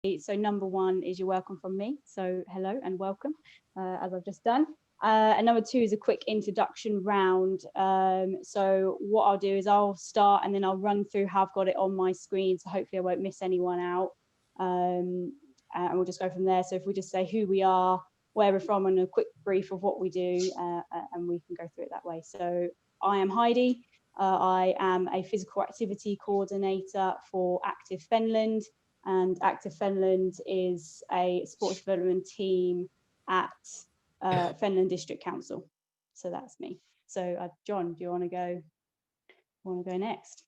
So number one is your welcome from me. So hello and welcome, as I've just done. And number two is a quick introduction round. So what I'll do is I'll start and then I'll run through how I've got it on my screen. So hopefully I won't miss anyone out. And we'll just go from there. So if we just say who we are, where we're from, and a quick brief of what we do, and we can go through it that way. So I am Heidi. I am a physical activity coordinator for Active Fenland. And Active Fenland is a sports development team at Fenland District Council. So that's me. So John, do you want to go next?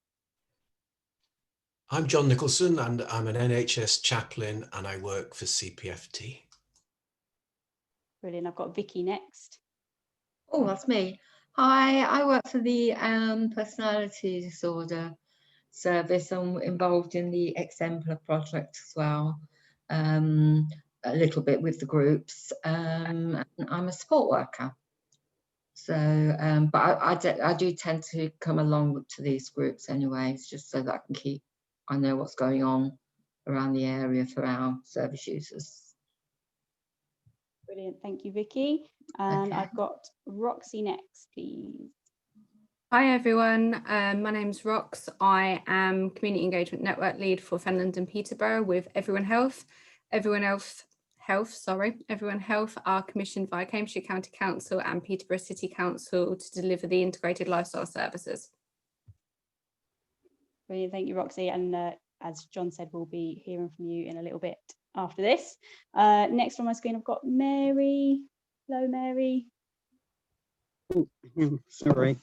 I'm John Nicholson and I'm an NHS chaplain and I work for CPFT. Brilliant. I've got Vicky next. Oh, that's me. Hi, I work for the personality disorder service. I'm involved in the Exemplar project as well, a little bit with the groups. And I'm a support worker. So, but I do tend to come along to these groups anyways, just so that I know what's going on around the area for our service users. Brilliant, thank you, Vicky. And Okay. I've got Roxy next, please. Hi everyone, my name's Rox. I am Community Engagement Network Lead for Fenland and Peterborough with Everyone Health. Everyone Health are commissioned by Cambridgeshire County Council and Peterborough City Council to deliver the integrated lifestyle services. Brilliant, thank you, Roxy. And as John said, we'll be hearing from you in a little bit after this. Next on my screen, I've got Mary. Hello, Mary. Oh, sorry.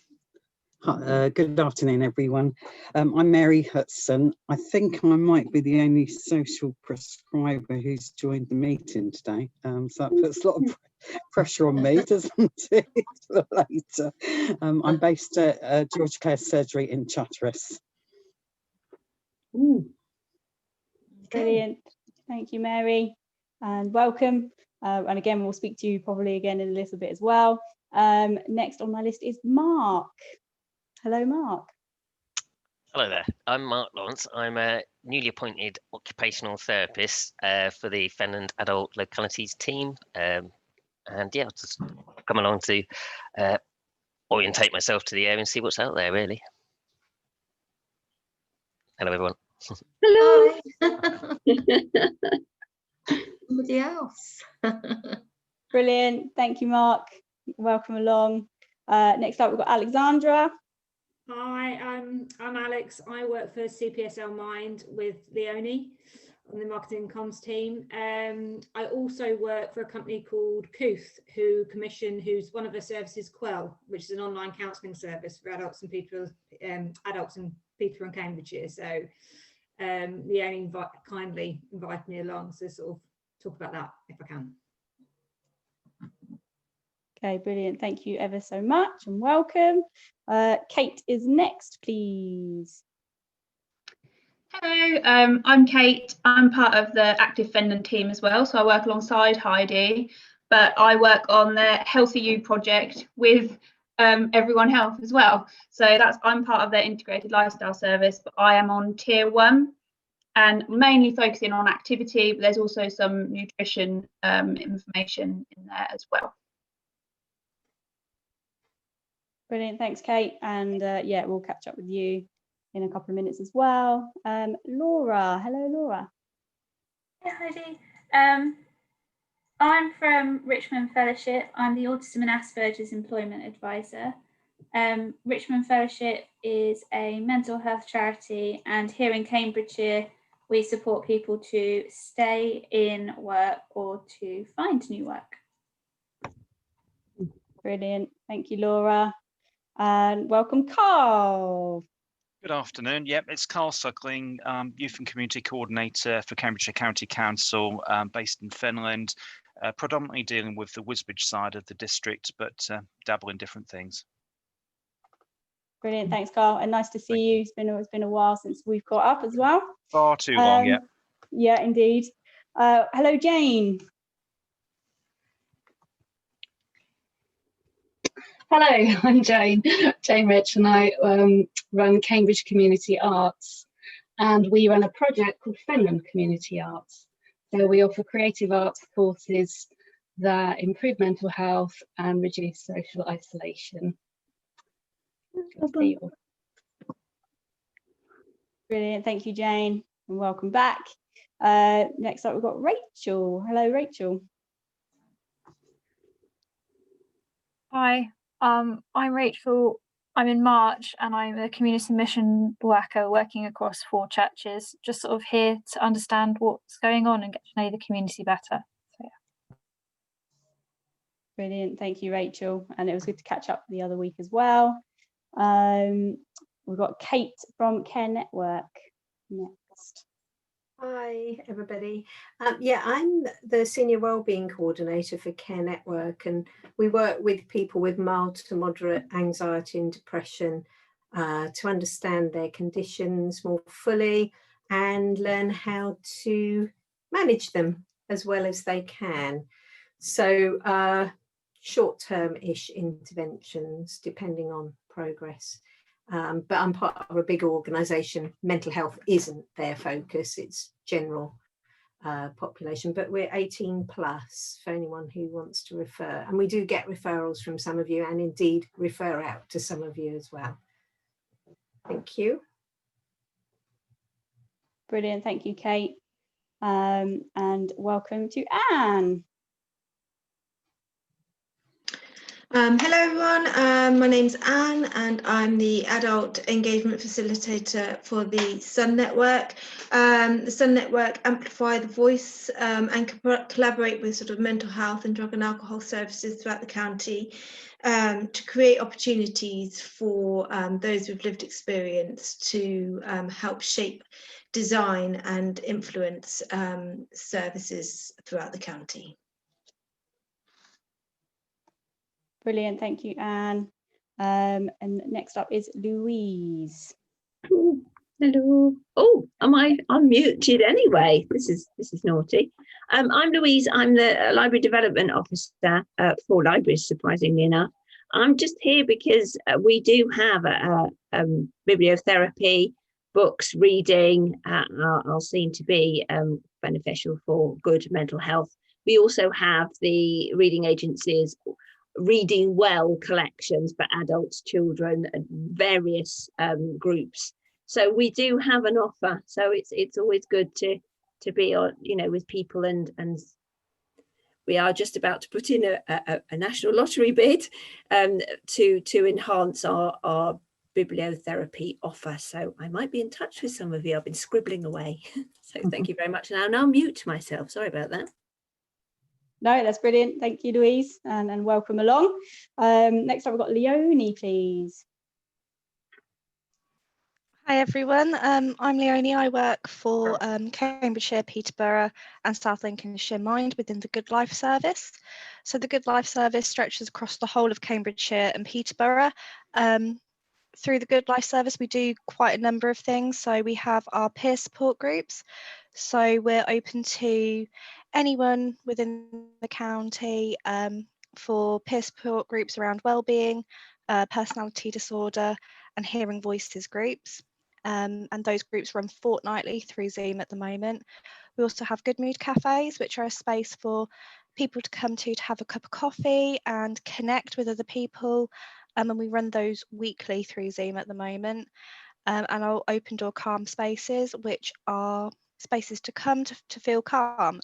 Good afternoon, everyone. I'm Mary Hutson. I think I might be the only social prescriber who's joined the meeting today. So that puts a lot of pressure on me, doesn't it, for later. I'm based at George Clare Surgery in Chatteris. Brilliant. Thank you, Mary, and welcome. And again, we'll speak to you probably again in a little bit as well. Next on my list is Mark. Hello, Mark. Hello there, I'm Mark Lawrence. I'm a newly appointed occupational therapist for the Fenland Adult Localities team. And yeah, I'll just come along to orientate myself to the area and see what's out there, really. Hello, everyone. Hello. Somebody else. Brilliant. Thank you, Mark. Welcome along. Next up, we've got Alexandra. Hi, I'm Alex. I work for CPSL Mind with Leonie on the marketing and comms team. I also work for a company called Kooth, who's one of their services, Quell, which is an online counselling service for adults in Peterborough and Cambridgeshire. So Leonie kindly invited me along to sort of talk about that if I can. Okay, brilliant. Thank you ever so much and welcome. Kate is next, please. Hello, I'm Kate. I'm part of the Active Fenland team as well, so I work alongside Heidi, but I work on the healthyyou project with Everyone Health as well. So I'm part of their integrated lifestyle service, but I am on tier 1 and mainly focusing on activity, but there's also some nutrition information in there as well. Brilliant, thanks, Kate. And yeah, we'll catch up with you in a couple of minutes as well. Laura, hello, Laura. Hey, Heidi. I'm from Richmond Fellowship. I'm the Autism and Asperger's Employment Advisor. Richmond Fellowship is a mental health charity, and here in Cambridgeshire, we support people to stay in work or to find new work. Brilliant, thank you, Laura. And welcome, Carl. Good afternoon. Yep, it's Carl Suckling, Youth and Community Coordinator for Cambridgeshire County Council, based in Fenland, predominantly dealing with the Wisbech side of the district, but dabble in different things. Brilliant, thanks, Carl, and nice to see you. It's been a while since we've caught up as well. Far too long, yeah. Yeah, indeed. Hello, Jane. Hello, I'm Jane Rich, and I run Cambridge Community Arts, and we run a project called Fenland Community Arts. So we offer creative arts courses that improve mental health and reduce social isolation. Brilliant, thank you, Jane, and welcome back. Next up, we've got Rachel. Hello, Rachel. Hi, I'm Rachel. I'm in March and I'm a community mission worker working across 4 churches, just sort of here to understand what's going on and get to know the community better. So, yeah. Brilliant, thank you, Rachel. And it was good to catch up the other week as well. We've got Kate from Care Network next. Hi everybody. Yeah, I'm the Senior Wellbeing Coordinator for Care Network, and we work with people with mild to moderate anxiety and depression to understand their conditions more fully and learn how to manage them as well as they can. So short-term-ish interventions depending on progress. But I'm part of a bigger organisation. Mental health isn't their focus, it's general population, but we're 18 plus for anyone who wants to refer. And we do get referrals from some of you and indeed refer out to some of you as well. Thank you. Brilliant, thank you, Kate. And welcome to Anne. Hello everyone, my name's Anne and I'm the Adult Engagement Facilitator for the Sun Network. The Sun Network amplify the voice and collaborate with sort of mental health and drug and alcohol services throughout the county to create opportunities for those with lived experience to help shape, design and influence services throughout the county. Brilliant, thank you, Anne. And next up is Louise. Hello. Oh, I'm muted anyway. This is naughty. I'm Louise. I'm the Library Development Officer for libraries, surprisingly enough. I'm just here because we do have a bibliotherapy, books, reading are seen to be beneficial for good mental health. We also have the reading agencies Reading Well collections for adults, children, and various groups. So we do have an offer. So it's always good to be on, with people, and we are just about to put in a national lottery bid to enhance our bibliotherapy offer. So I might be in touch with some of you. I've been scribbling away. So thank you very much. And I'll now mute myself. Sorry about that. No, that's brilliant. Thank you, Louise, and welcome along. Next up, we've got Leonie, please. Hi everyone, I'm Leonie. I work for Cambridgeshire, Peterborough and South Lincolnshire Mind within the Good Life Service. So the Good Life Service stretches across the whole of Cambridgeshire and Peterborough. Through the Good Life Service, we do quite a number of things. So we have our peer support groups. So we're open to anyone within the county for peer support groups around wellbeing, personality disorder and hearing voices groups. And those groups run fortnightly through Zoom at the moment. We also have Good Mood Cafes, which are a space for people to come to have a cup of coffee and connect with other people. And we run those weekly through Zoom at the moment. And our open door calm spaces, which are spaces to come to feel calm.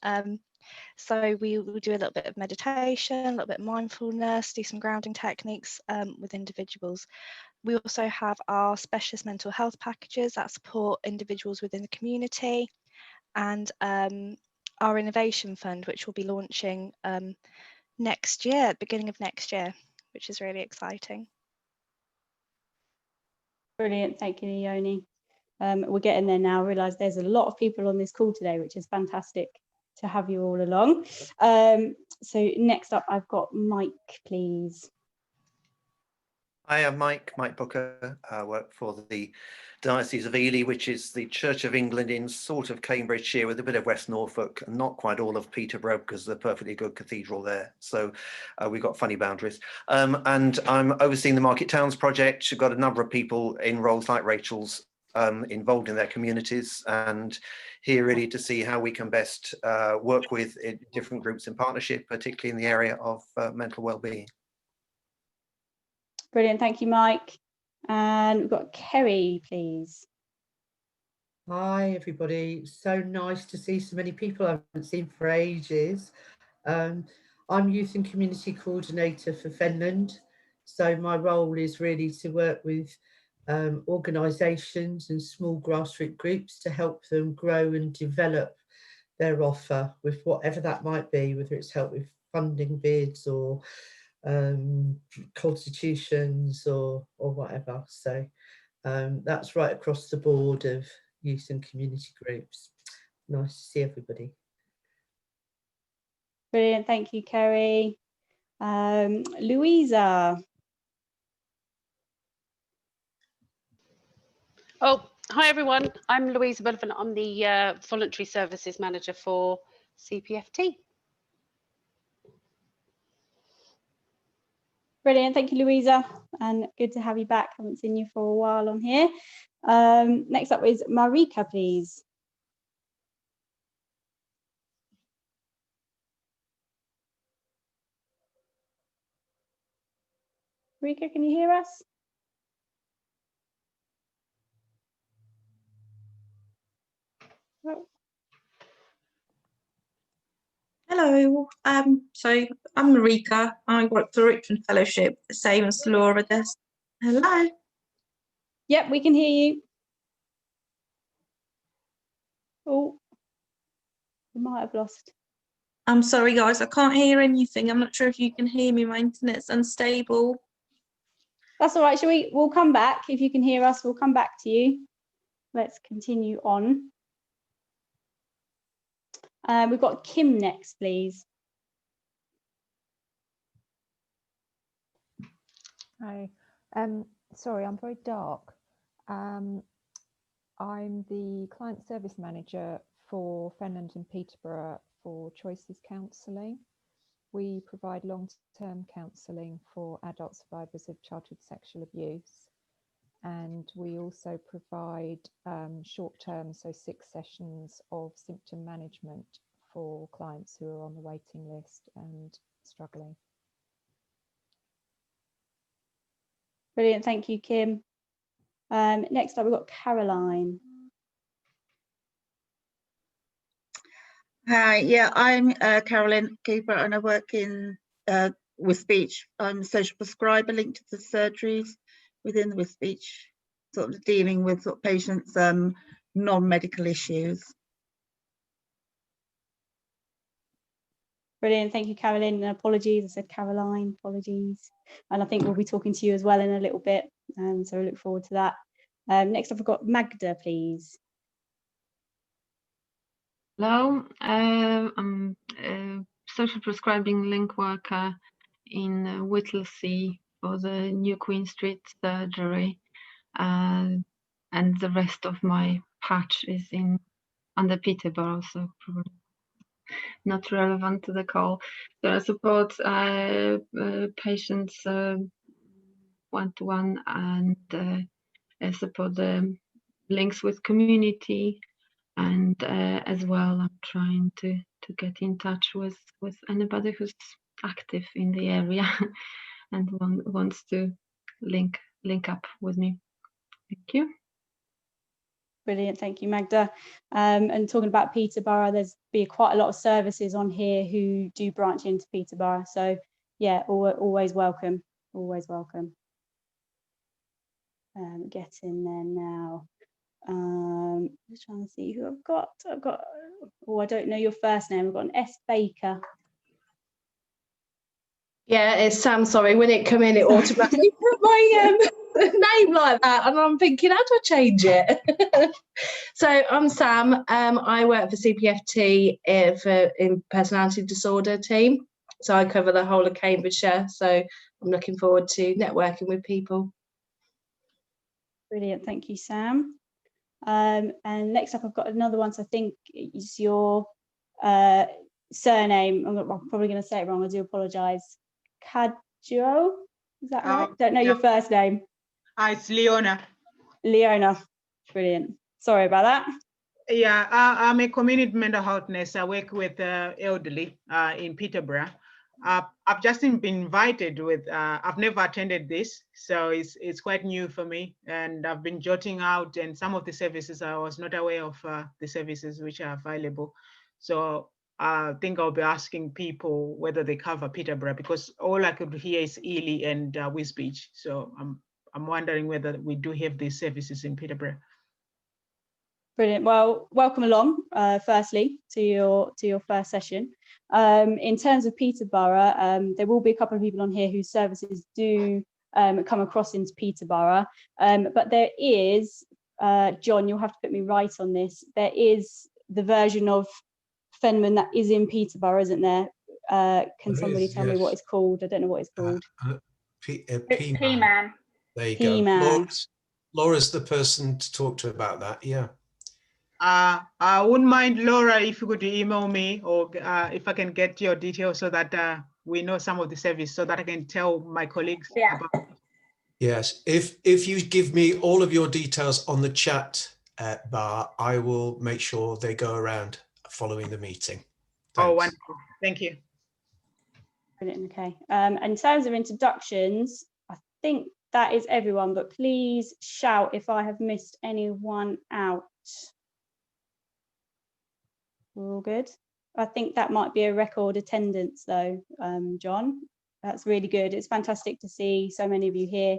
So we will do a little bit of meditation, a little bit of mindfulness, do some grounding techniques with individuals. We also have our specialist mental health packages that support individuals within the community, and our innovation fund, which will be launching next year, beginning of next year, which is really exciting. Brilliant, thank you, Leonie. We're getting there now. I realise there's a lot of people on this call today, which is fantastic to have you all along. So next up, I've got Mike, please. Hi, I'm Mike Booker. I work for the Diocese of Ely, which is the Church of England in sort of Cambridgeshire with a bit of West Norfolk and not quite all of Peterborough because there's a perfectly good cathedral there. So we've got funny boundaries. And I'm overseeing the Market Towns project. We've got a number of people in roles like Rachel's involved in their communities, and here really to see how we can best work with different groups in partnership, particularly in the area of mental well-being. Brilliant, thank you, Mike. And we've got Kerry, please. Hi everybody, so nice to see so many people I haven't seen for ages. I'm Youth and Community Coordinator for Fenland, so my role is really to work with organisations and small grassroots groups to help them grow and develop their offer with whatever that might be, whether it's help with funding bids or constitutions or whatever. So that's right across the board of youth and community groups. Nice to see everybody. Brilliant, thank you, Kerry. Louisa. Oh, hi everyone. I'm Louisa Boulevin. I'm the Voluntary Services Manager for CPFT. Brilliant, thank you, Louisa, and good to have you back. Haven't seen you for a while on here. Next up is Marika, please. Marika, can you hear us? Oh. Hello, so I'm Marika. I work for Richmond Fellowship, the same as Laura does. Hello. Yep, we can hear you. Oh, we might have lost. I'm sorry, guys, I can't hear anything. I'm not sure if you can hear me. My internet's unstable. That's all right. We'll come back. If you can hear us, we'll come back to you. Let's continue on. We've got Kim next, please. Hi. Sorry, I'm very dark. I'm the Client Service Manager for Fenland and Peterborough for Choices Counselling. We provide long-term counselling for adult survivors of childhood sexual abuse. And we also provide short-term, so 6 sessions of symptom management for clients who are on the waiting list and struggling. Brilliant, thank you, Kim. Next up, we've got Caroline. Hi, yeah, I'm Carolyn Cooper and I work in Wisbech. I'm a social prescriber linked to the surgeries within the Wisbech, sort of dealing with sort of patients' non-medical issues. Brilliant, thank you, Caroline. And apologies, I said Caroline, apologies. And I think we'll be talking to you as well in a little bit, so we look forward to that. Next up, I've got Magda, please. Hello, I'm a social prescribing link worker in Whittlesea for the New Queen Street surgery, and the rest of my patch is under Peterborough, so probably not relevant to the call. So I support patients one-to-one, and I support the links with community. And as well, I'm trying to get in touch with anybody who's active in the area and wants to link up with me. Thank you. Brilliant, thank you, Magda. And talking about Peterborough, there's quite a lot of services on here who do branch into Peterborough. So yeah, always welcome, always welcome. Get in there now. Just trying to see who I've got. Oh, I don't know your first name. I've got an S. Baker. Yeah, it's Sam. Sorry, when it come in, it automatically put my name like that, and I'm thinking, how do I change it? So I'm Sam. I work for CPFT in personality disorder team. So I cover the whole of Cambridgeshire. So I'm looking forward to networking with people. Brilliant, thank you, Sam. And next up, I've got another one. So I think it's your surname. I'm probably going to say it wrong. I do apologise. Cadjo, is that right? Don't know your first name. It's Leona. Leona. Brilliant. Sorry about that. Yeah, I'm a community mental health nurse. I work with elderly in Peterborough. I've just been invited with, I've never attended this, so it's quite new for me. And I've been jotting out, and some of the services I was not aware of the services which are available. So I think I'll be asking people whether they cover Peterborough, because all I could hear is Ely and Wisbech. So I'm wondering whether we do have these services in Peterborough. Brilliant. Well, welcome along, firstly, to your first session. In terms of Peterborough, there will be a couple of people on here whose services do come across into Peterborough, but there is, John, you'll have to put me right on this, there is the version of Fenmhan that is in Peterborough, isn't there? Can somebody tell me what it's called? I don't know what it's called. PMAN. There you PMAN. go. Laura's the person to talk to about that, yeah. I wouldn't mind, Laura, if you could email me, or if I can get your details so that we know some of the service, so that I can tell my colleagues about. Yes, if you give me all of your details on the chat bar, I will make sure they go around following the meeting. Thanks. Oh, wonderful. Thank you. Brilliant. Okay. In terms of introductions, I think that is everyone, but please shout if I have missed anyone out. We're all good. I think that might be a record attendance though, John. That's really good. It's fantastic to see so many of you here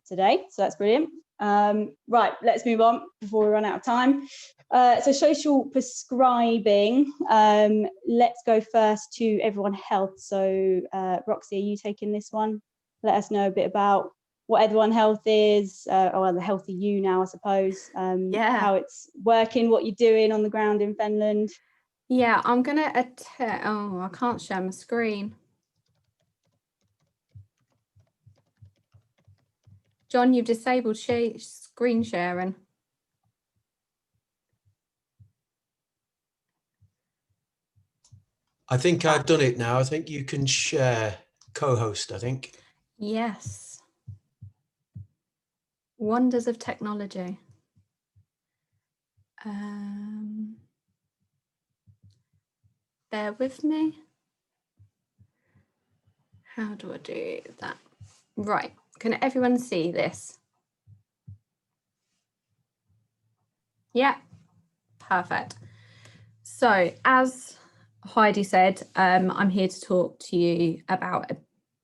today, so that's brilliant. Right, let's move on before we run out of time. So social prescribing, let's go first to Everyone Health. So Roxy, are you taking this one? Let us know a bit about what Everyone Health is, or the healthyyou now, I suppose. How it's working, what you're doing on the ground in Fenland. Yeah, I'm gonna attempt. Oh, I can't share my screen. John, you've disabled screen sharing. I think I've done it now. I think you can share co-host, I think. Yes. Wonders of technology. Bear with me. How do I do that? Right, can everyone see this? Yeah, perfect. So as Heidi said, I'm here to talk to you about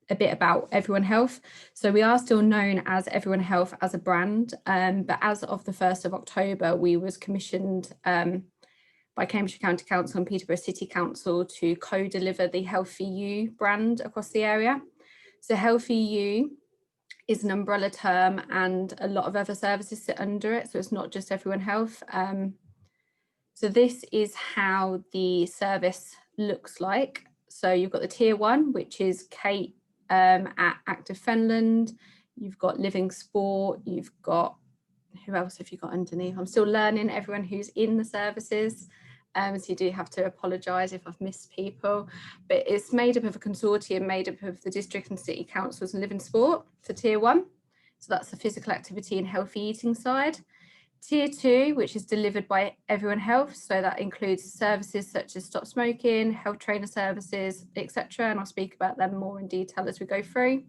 a bit about Everyone Health. So we are still known as Everyone Health as a brand, but as of the 1st of October, we was commissioned by Cambridgeshire County Council and Peterborough City Council to co-deliver the healthyyou brand across the area. So healthyyou is an umbrella term, and a lot of other services sit under it. So it's not just Everyone Health. So this is how the service looks like. So you've got the tier 1, which is Kate at Active Fenland. You've got Living Sport. You've got, who else have you got underneath? I'm still learning everyone who's in the services. So you do have to apologise if I've missed people, but it's made up of a consortium made up of the district and city councils and Living Sport for tier 1. So that's the physical activity and healthy eating side. Tier 2, which is delivered by Everyone Health. So that includes services such as stop smoking, health trainer services, etc. And I'll speak about them more in detail as we go through.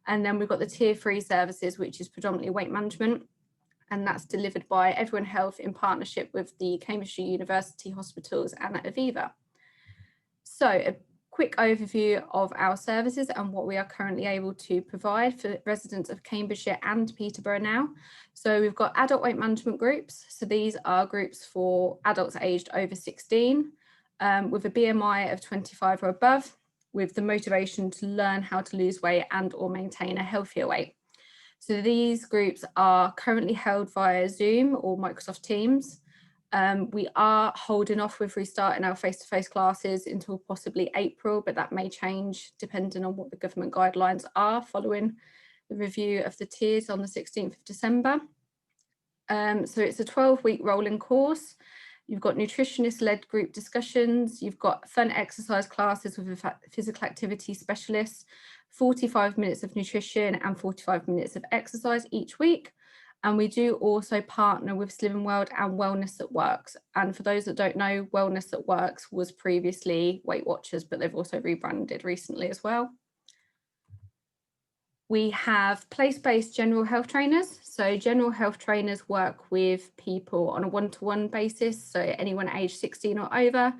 And then we've got the tier 3 services, which is predominantly weight management. And that's delivered by Everyone Health in partnership with the Cambridgeshire University Hospitals and Aviva. So a quick overview of our services and what we are currently able to provide for residents of Cambridgeshire and Peterborough now. So we've got adult weight management groups. So these are groups for adults aged over 16 with a BMI of 25 or above, with the motivation to learn how to lose weight and or maintain a healthier weight. So these groups are currently held via Zoom or Microsoft Teams. We are holding off with restarting our face-to-face classes until possibly April, but that may change depending on what the government guidelines are following the review of the tiers on the 16th of December. So it's a 12-week rolling course. You've got nutritionist-led group discussions. You've got fun exercise classes with a physical activity specialist, 45 minutes of nutrition and 45 minutes of exercise each week. And we do also partner with Slimming World and Wellness That Works. And for those that don't know, Wellness That Works was previously Weight Watchers, but they've also rebranded recently as well. We have place-based general health trainers. So general health trainers work with people on a one-to-one basis. So anyone aged 16 or over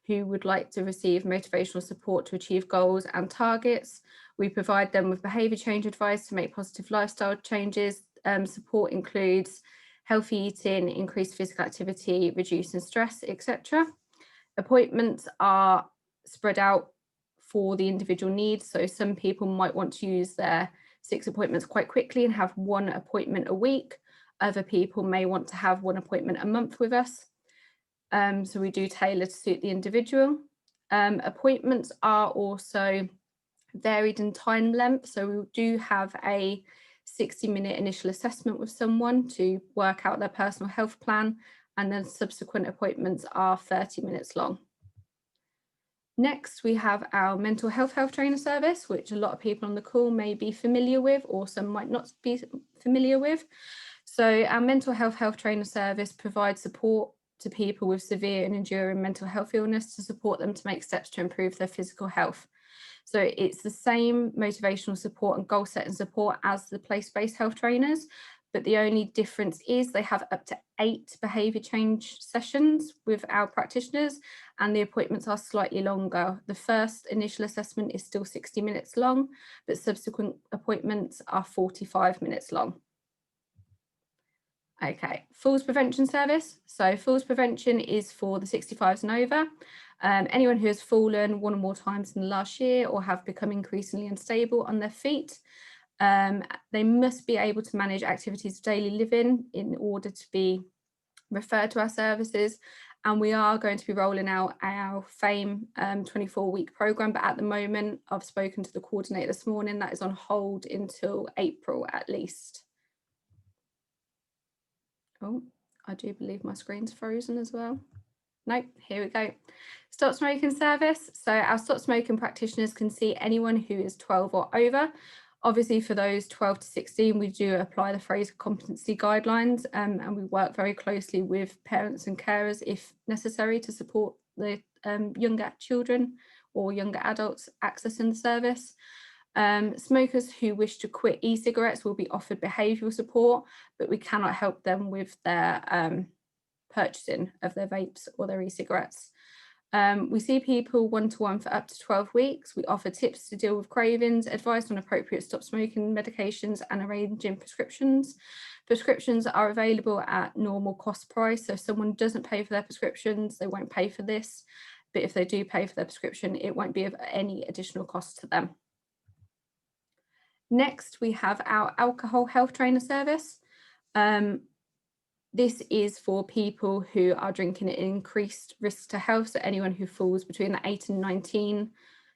who would like to receive motivational support to achieve goals and targets. We provide them with behaviour change advice to make positive lifestyle changes. Support includes healthy eating, increased physical activity, reducing stress, etc. Appointments are spread out for the individual needs. So some people might want to use their 6 appointments quite quickly and have 1 appointment a week. Other people may want to have 1 appointment a month with us. So we do tailor to suit the individual. Appointments are also varied in time length. So we do have a 60-minute initial assessment with someone to work out their personal health plan, and then subsequent appointments are 30 minutes long. Next, we have our mental health trainer service, which a lot of people on the call may be familiar with, or some might not be familiar with. So our mental health trainer service provides support to people with severe and enduring mental health illness to support them to make steps to improve their physical health. So it's the same motivational support and goal setting support as the place-based health trainers, but the only difference is they have up to 8 behaviour change sessions with our practitioners, and the appointments are slightly longer. The first initial assessment is still 60 minutes long, but subsequent appointments are 45 minutes long. Okay, falls prevention service. So falls prevention is for the 65s and over. Anyone who has fallen 1 or more times in the last year or have become increasingly unstable on their feet. They must be able to manage activities of daily living in order to be referred to our services. And we are going to be rolling out our FAME 24-week programme, but at the moment, I've spoken to the coordinator this morning, that is on hold until April at least. Oh, I do believe my screen's frozen as well. Nope, here we go. Stop smoking service. So our stop smoking practitioners can see anyone who is 12 or over. Obviously, for those 12 to 16, we do apply the Fraser competency guidelines, and we work very closely with parents and carers if necessary to support the younger children or younger adults accessing the service. Smokers who wish to quit e-cigarettes will be offered behavioural support, but we cannot help them with their purchasing of their vapes or their e-cigarettes. We see people one-to-one for up to 12 weeks. We offer tips to deal with cravings, advice on appropriate stop smoking medications, and arranging prescriptions. Prescriptions are available at normal cost price. So if someone doesn't pay for their prescriptions, they won't pay for this. But if they do pay for their prescription, it won't be of any additional cost to them. Next, we have our alcohol health trainer service. This is for people who are drinking at increased risk to health, so anyone who falls between the 8 and 19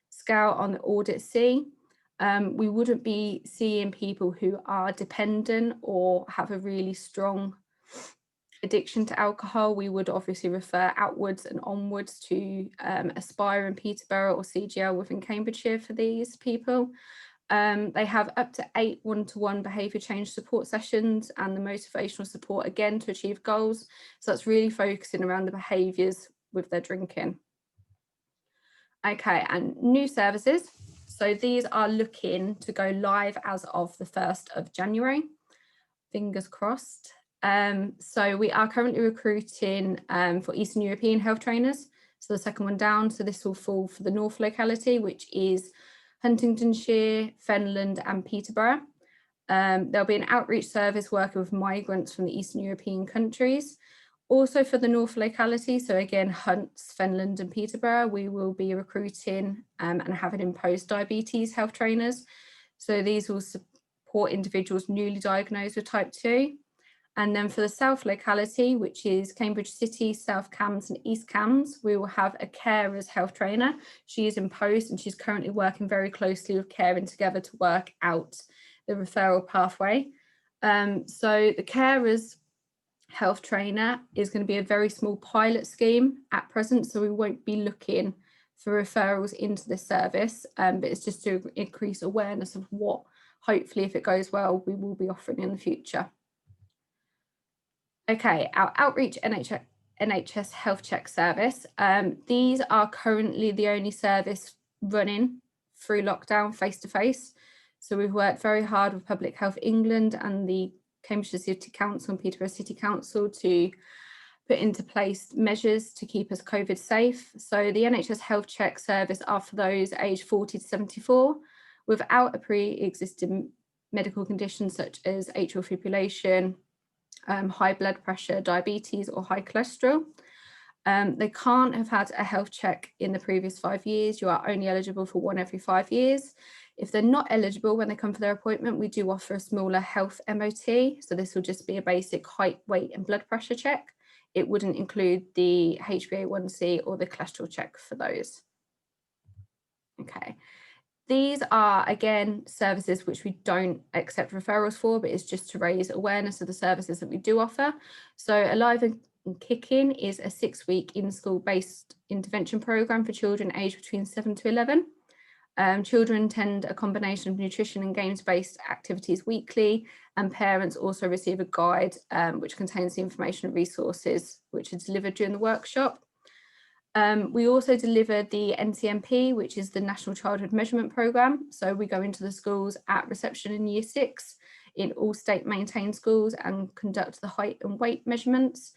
scale on the audit C. We wouldn't be seeing people who are dependent or have a really strong addiction to alcohol. We would obviously refer outwards and onwards to Aspire in Peterborough or CGL within Cambridgeshire for these people. They have up to 8 one-to-one behaviour change support sessions and the motivational support again to achieve goals. So that's really focusing around the behaviours with their drinking. Okay, and new services. So these are looking to go live as of the 1st of January. Fingers crossed. So we are currently recruiting for Eastern European health trainers. So the second one down. So this will fall for the North locality, which is Huntingdonshire, Fenland and Peterborough. There'll be an outreach service working with migrants from the Eastern European countries. Also for the North locality, so again, Hunts, Fenland and Peterborough, we will be recruiting and having in post diabetes health trainers. So these will support individuals newly diagnosed with type 2. And then for the South locality, which is Cambridge City, South Cambs and East Cambs, we will have a carers health trainer. She is in post and she's currently working very closely with Caring Together to work out the referral pathway. So the carers health trainer is going to be a very small pilot scheme at present, so we won't be looking for referrals into this service, but it's just to increase awareness of what, hopefully if it goes well, we will be offering in the future. Okay, our outreach NHS health check service. These are currently the only service running through lockdown face-to-face. So we've worked very hard with Public Health England and the Cambridgeshire City Council and Peterborough City Council to put into place measures to keep us COVID safe. So the NHS health check service are for those aged 40 to 74 without a pre-existing medical condition such as atrial fibrillation, high blood pressure, diabetes or high cholesterol. They can't have had a health check in the previous 5 years. You are only eligible for one every 5 years. If they're not eligible when they come for their appointment, we do offer a smaller health MOT. So this will just be a basic height, weight and blood pressure check. It wouldn't include the HbA1c or the cholesterol check for those. Okay. These are, again, services which we don't accept referrals for, but it's just to raise awareness of the services that we do offer. So Alive and Kicking is a 6-week in-school based intervention programme for children aged between 7 to 11. Children attend a combination of nutrition and games-based activities weekly, and parents also receive a guide which contains the information and resources which are delivered during the workshop. We also deliver the NCMP, which is the National Childhood Measurement Programme. So we go into the schools at reception in Year 6 in all state maintained schools and conduct the height and weight measurements.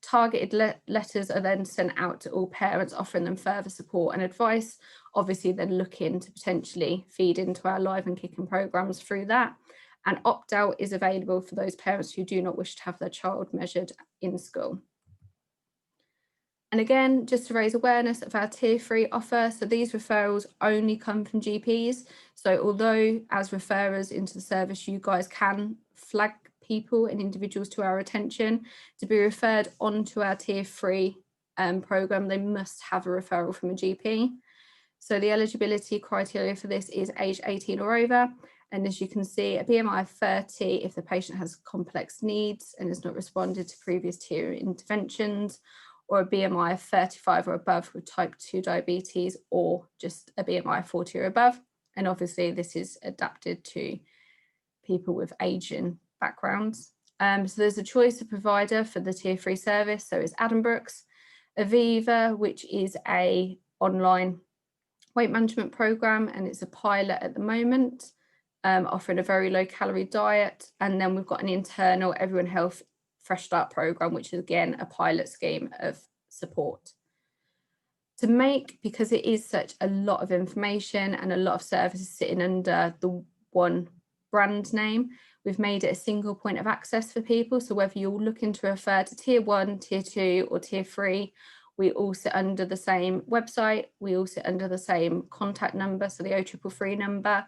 Targeted letters are then sent out to all parents, offering them further support and advice, obviously then looking to potentially feed into our Live and Kicking programmes through that. And opt-out is available for those parents who do not wish to have their child measured in school. And again, just to raise awareness of our Tier 3 offer, so these referrals only come from GPs. So although as referrers into the service, you guys can flag people and individuals to our attention, to be referred onto our Tier 3 programme, they must have a referral from a GP. So the eligibility criteria for this is age 18 or over. And as you can see, a BMI of 30 if the patient has complex needs and has not responded to previous tier interventions, or a BMI of 35 or above with type 2 diabetes, or just a BMI of 40 or above. And obviously this is adapted to people with aging backgrounds. So there's a choice of provider for the Tier 3 service. So it's Addenbrooke's, Aviva, which is a online weight management program, and it's a pilot at the moment, offering a very low calorie diet. And then we've got an internal Everyone Health Fresh Start program, which is again a pilot scheme of support. To make, because it is such a lot of information and a lot of services sitting under the one brand name, we've made it a single point of access for people. So whether you're looking to refer to Tier 1, Tier 2 or Tier 3, we all sit under the same website, we all sit under the same contact number, so the 0333 number.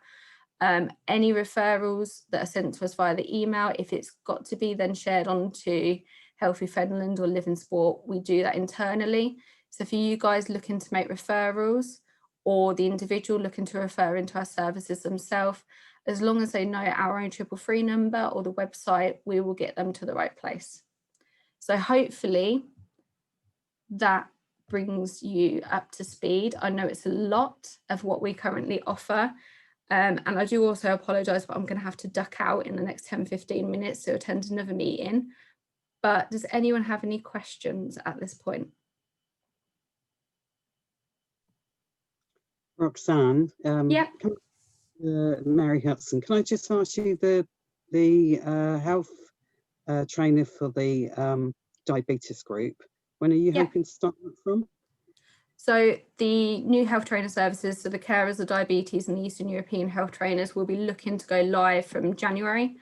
Any referrals that are sent to us via the email, if it's got to be then shared on to Healthy Fenland or Living Sport, we do that internally. So for you guys looking to make referrals, or the individual looking to refer into our services themselves, as long as they know our own 333 number or the website, we will get them to the right place. So hopefully that brings you up to speed. I know it's a lot of what we currently offer. And I do also apologise, but I'm going to have to duck out in the next 10-15 minutes to attend another meeting. But does anyone have any questions at this point? Roxanne, yeah. Mary Hutson, can I just ask you the health trainer for the diabetes group? When are you hoping to start that from? So the new health trainer services, so the carers, the diabetes and the Eastern European health trainers will be looking to go live from January.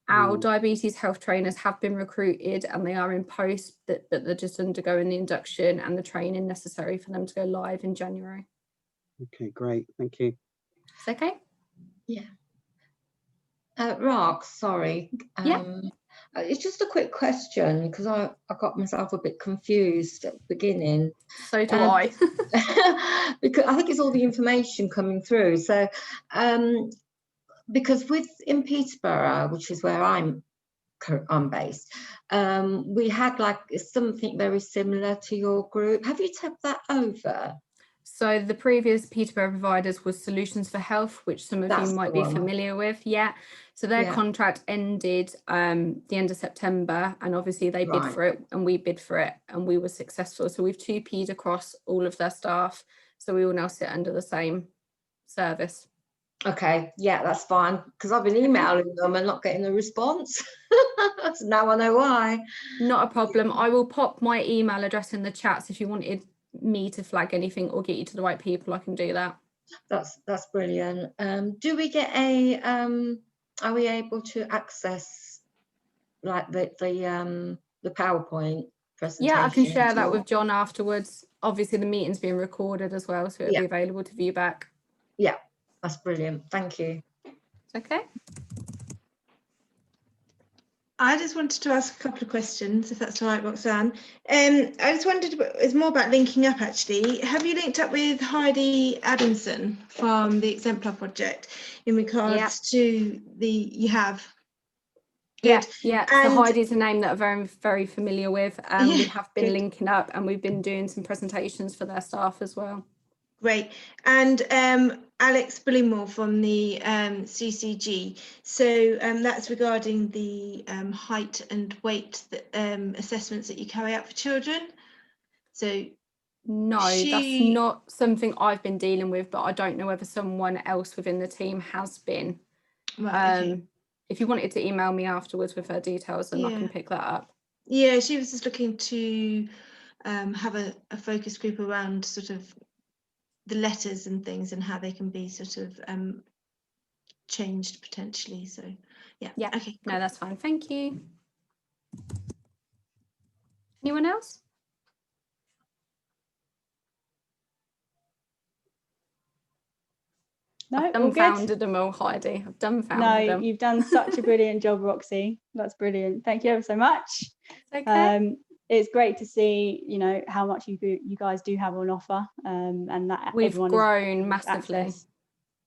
Our diabetes health trainers have been recruited and they are in post, but they're just undergoing the induction and the training necessary for them to go live in January. Okay, great. Thank you. It's okay. Yeah. Rox, sorry. It's just a quick question because I got myself a bit confused at the beginning. So do I. Because I think it's all the information coming through. So because in Peterborough, which is where I'm based, we had like something very similar to your group. Have you tapped that over? So the previous Peterborough providers was Solutions for Health, which some of That's you might the be one. familiar with. Yeah. So their Yeah. contract ended the end of September, and obviously they bid Right. for it and we bid for it and we were successful. So we've 2P'd across all of their staff. So we all now sit under the same service. Okay, yeah, that's fine, because I've been emailing them and not getting a response. So now I know why. Not a problem. I will pop my email address in the chat, so if you wanted me to flag anything or get you to the right people, I can do that. That's brilliant. Do we get a are we able to access like the PowerPoint presentation? Yeah, I can share that with John afterwards. Obviously the meeting's being recorded as well, so it'll be available to view back. Yeah, that's brilliant. Thank you. Okay. I just wanted to ask a couple of questions, if that's all right, Roxanne. I just wondered, it's more about linking up actually. Have you linked up with Heidi Adamson from the Exemplar Project in regards to you have? Good. Yeah. And so Heidi's a name that I'm very, very familiar with. We Yeah, have been good. linking up and we've been doing some presentations for their staff as well. Great. And Alex Bullingmore from the CCG. So that's regarding the height and weight assessments that you carry out for children. So No, that's not something I've been dealing with, but I don't know whether someone else within the team has been. Right, okay. If you wanted to email me afterwards with her details, then I can pick that up. Yeah, she was just looking to have a focus group around sort of the letters and things and how they can be sort of changed potentially. So yeah. Okay. No, that's fine. Thank you. Anyone else? No, I've dumbfounded them all, Heidi. I've dumbfounded them. No, you've done such a brilliant job, Roxy. That's brilliant. Thank you ever so much. It's okay. It's great to see, you know, how much you guys do have on offer, and that We've everyone grown massively. access.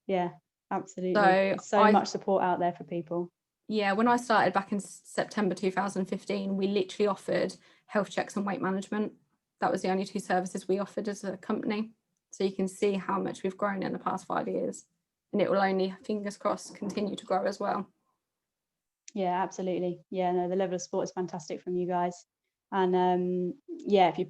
Yeah, absolutely. So There's so much support out there for people. Yeah, when I started back in September 2015, we literally offered health checks and weight management. That was the only two services we offered as a company. So you can see how much we've grown in the past 5 years. And it will only, fingers crossed, continue to grow as well. Yeah, absolutely. Yeah, no, the level of support is fantastic from you guys. And yeah, if you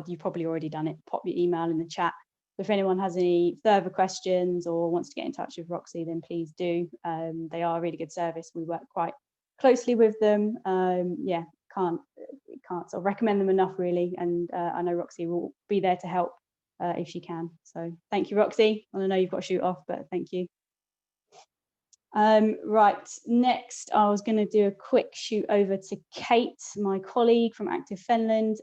you've probably already done it, pop your email in the chat. If anyone has any further questions or wants to get in touch with Roxy, then please do. They are a really good service. We work quite closely with them. Yeah, can't sort of recommend them enough, really. And I know Roxy will be there to help if she can. So thank you, Roxy. I know you've got to shoot off, but thank you. Right, next I was going to do a quick shoot over to Kate, my colleague from Active Fenland.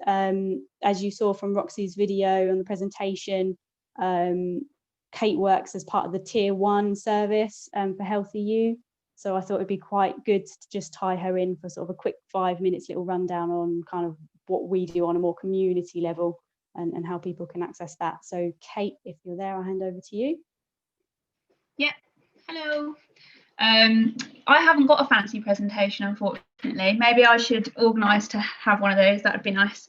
As you saw from Roxy's video on the presentation, Kate works as part of the Tier 1 service for healthyyou. So I thought it'd be quite good to just tie her in for sort of a quick 5 minutes little rundown on kind of what we do on a more community level and how people can access that. So Kate, if you're there, I'll hand over to you. Yeah, hello. I haven't got a fancy presentation, unfortunately. Maybe I should organise to have one of those. That would be nice.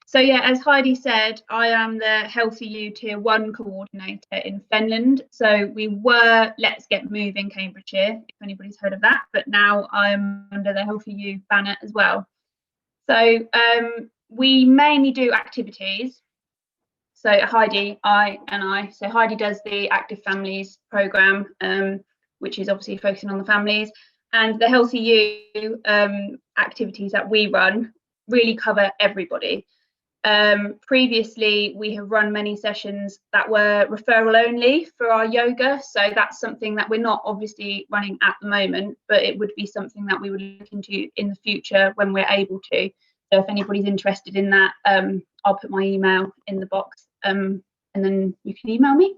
So yeah, as Heidi said, I am the healthyyou Tier 1 coordinator in Fenland. So we were Let's Get Moving Cambridgeshire, if anybody's heard of that, but now I'm under the healthyyou banner as well. So we mainly do activities. So Heidi, so Heidi does the Active Families programme, which is obviously focusing on the families, and the healthyyou activities that we run really cover everybody. Previously, we have run many sessions that were referral only for our yoga, so that's something that we're not obviously running at the moment, but it would be something that we would look into in the future when we're able to. So if anybody's interested in that, I'll put my email in the box, and then you can email me.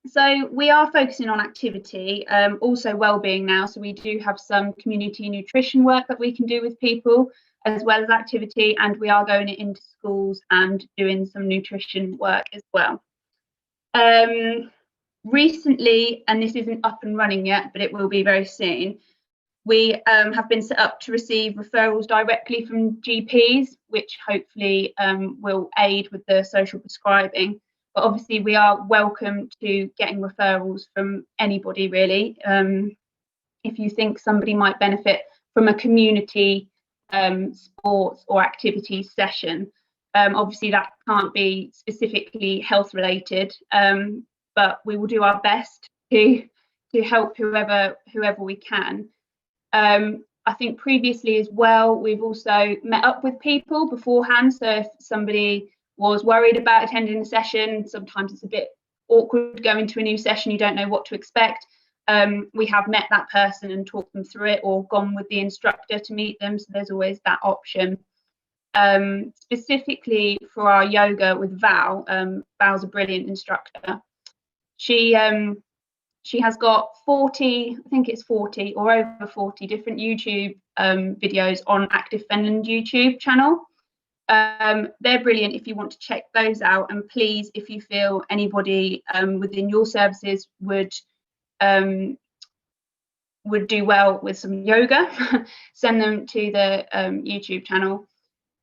So we are focusing on activity, also well-being now. So we do have some community nutrition work that we can do with people, as well as activity, and we are going into schools and doing some nutrition work as well. Recently, and this isn't up and running yet, but it will be very soon, We have been set up to receive referrals directly from GPs, which hopefully will aid with the social prescribing. But obviously we are welcome to getting referrals from anybody really. If you think somebody might benefit from a community sports or activities session, obviously that can't be specifically health related, but we will do our best to help whoever we can. I think previously as well, we've also met up with people beforehand. So if somebody was worried about attending a session, sometimes it's a bit awkward going to a new session, you don't know what to expect. We have met that person and talked them through it, or gone with the instructor to meet them. So there's always that option. Specifically for our yoga with Val, Val's a brilliant instructor. She has got 40, I think it's 40 or over 40 different YouTube videos on Active Fenland YouTube channel. They're brilliant if you want to check those out. And please, if you feel anybody within your services would do well with some yoga, send them to the YouTube channel.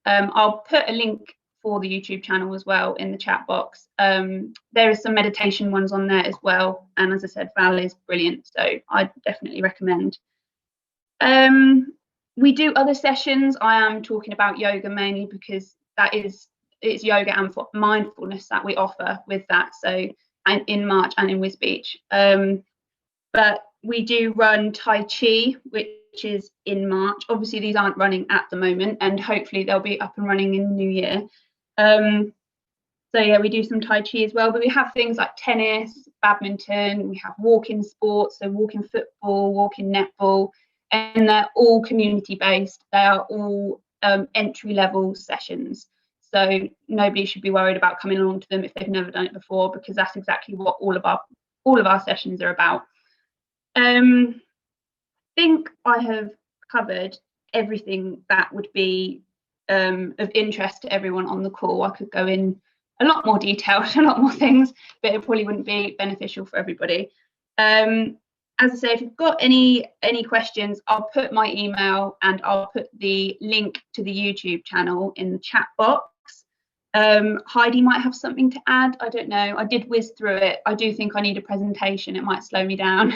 I'll put a link for the YouTube channel as well in the chat box. There are some meditation ones on there as well, and as I said, Val is brilliant, so I definitely recommend. We do other sessions. I am talking about yoga mainly because it's yoga and mindfulness that we offer with that, so and in March and in Wisbech. But we do run Tai Chi, which is in March. Obviously these aren't running at the moment, and hopefully they'll be up and running in the new year. So yeah, we do some Tai Chi as well, but we have things like tennis, badminton, we have walking sports, so walking football, walking netball, and they're all community based. They are all entry level sessions. So nobody should be worried about coming along to them if they've never done it before, because that's exactly what all of our sessions are about. I think I have covered everything that would be of interest to everyone on the call. I could go in a lot more detail, a lot more things, but it probably wouldn't be beneficial for everybody. As I say, if you've got any questions, I'll put my email and I'll put the link to the YouTube channel in the chat box. Heidi might have something to add. I don't know. I did whiz through it. I do think I need a presentation. It might slow me down.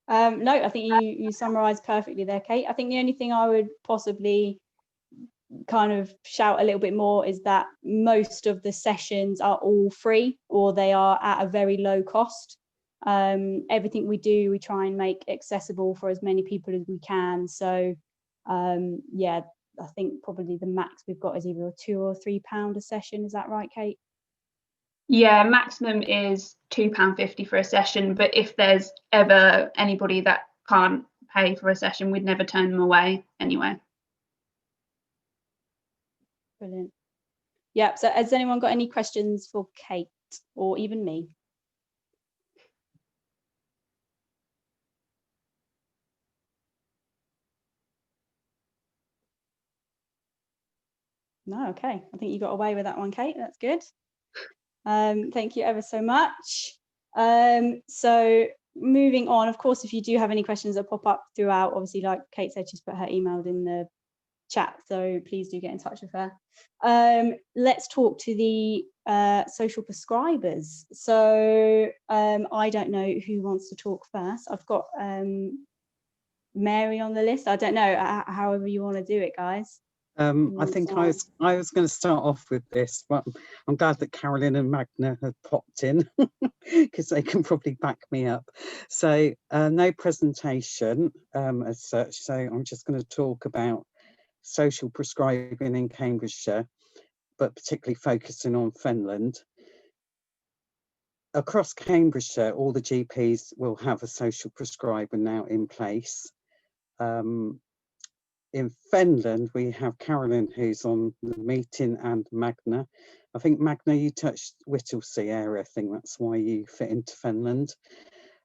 No, I think you summarised perfectly there, Kate. I think the only thing I would possibly kind of shout a little bit more is that most of the sessions are all free, or they are at a very low cost. Everything we do, we try and make accessible for as many people as we can. So yeah, I think probably the max we've got is either £2 or £3 a session. Is that right, Kate? Yeah, maximum is £2.50 for a session, but if there's ever anybody that can't pay for a session, we'd never turn them away anyway. Brilliant. Yeah, so has anyone got any questions for Kate or even me? No, okay. I think you got away with that one, Kate. That's good. Thank you ever so much. So moving on, of course, if you do have any questions that pop up throughout, obviously, like Kate said, she's put her email in the chat, so please do get in touch with her. Let's talk to the social prescribers. So I don't know who wants to talk first. I've got Mary on the list. I don't know, however you want to do it, guys. I think I was going to start off with this, but I'm glad that Carolyn and Magna have popped in because they can probably back me up. So no presentation as such, so I'm just going to talk about social prescribing in Cambridgeshire, but particularly focusing on Fenland. Across Cambridgeshire, all the GPs will have a social prescriber now in place. In Fenland, we have Carolyn, who's on the meeting, and Magna. I think, Magna, you touched Whittlesea area. I think that's why you fit into Fenland.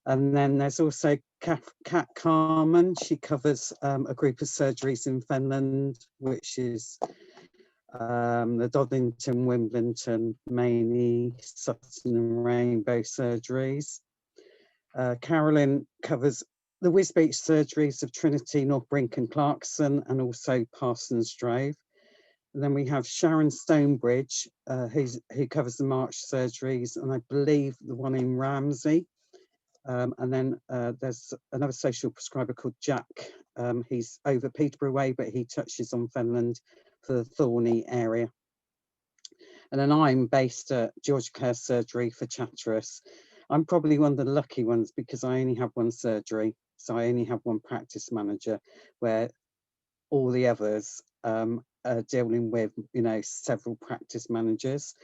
And then there's also Kat Carmen. She covers a group of surgeries in Fenland, which is the Doddington, Wimbledon, Maney, Sutton and Rainbow surgeries. Carolyn covers the Wisbech surgeries of Trinity, North Brink and Clarkson, and also Parsons Drove. And then we have Sharon Stonebridge, who covers the March surgeries, and I believe the one in Ramsey. And then there's another social prescriber called Jack. He's over Peterborough way, but he touches on Fenland for the Thorney area. And then I'm based at George Clare Surgery for Chatteris. I'm probably one of the lucky ones because I only have one surgery. So I only have one practice manager, where all the others are dealing with, several practice managers.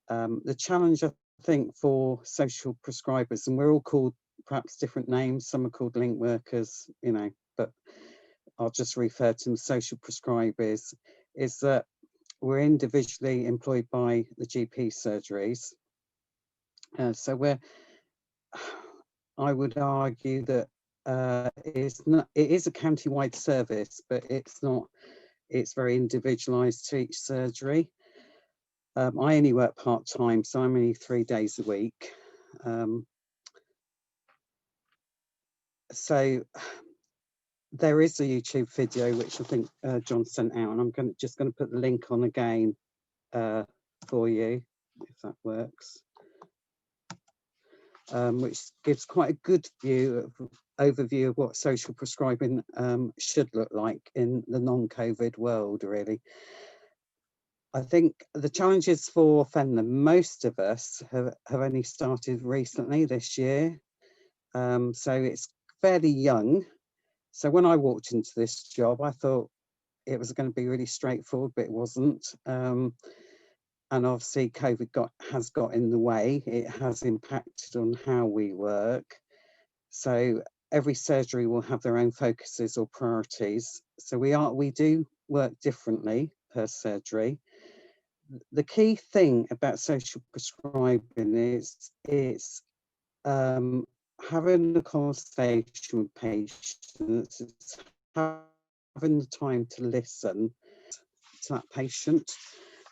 The challenge, I think, for social prescribers, and we're all called perhaps different names, some are called link workers, but I'll just refer to them social prescribers, is that we're individually employed by the GP surgeries. So I would argue that it is a county-wide service, but it's very individualised to each surgery. I only work part-time, so I'm only 3 days a week. So there is a YouTube video which I think John sent out, and I'm just going to put the link on again for you, if that works, which gives quite a good overview of what social prescribing should look like in the non-COVID world, really. I think the challenges for Fenland, most of us have only started recently this year, so it's fairly young. So when I walked into this job, I thought it was going to be really straightforward, but it wasn't. And obviously COVID has got in the way. It has impacted on how we work. So every surgery will have their own focuses or priorities. So we do work differently per surgery. The key thing about social prescribing is it's having a conversation with patients, it's having the time to listen to that patient.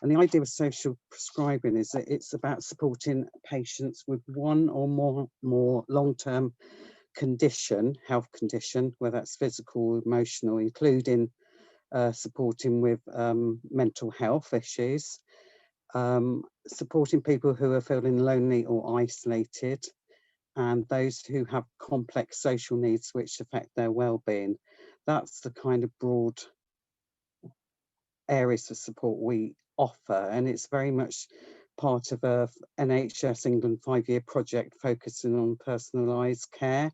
And the idea of social prescribing is that it's about supporting patients with one or more long-term health condition, whether that's physical, emotional, including supporting with mental health issues, supporting people who are feeling lonely or isolated, and those who have complex social needs which affect their well-being. That's the kind of broad areas of support we offer, and it's very much part of a NHS England 5-year project focusing on personalised care.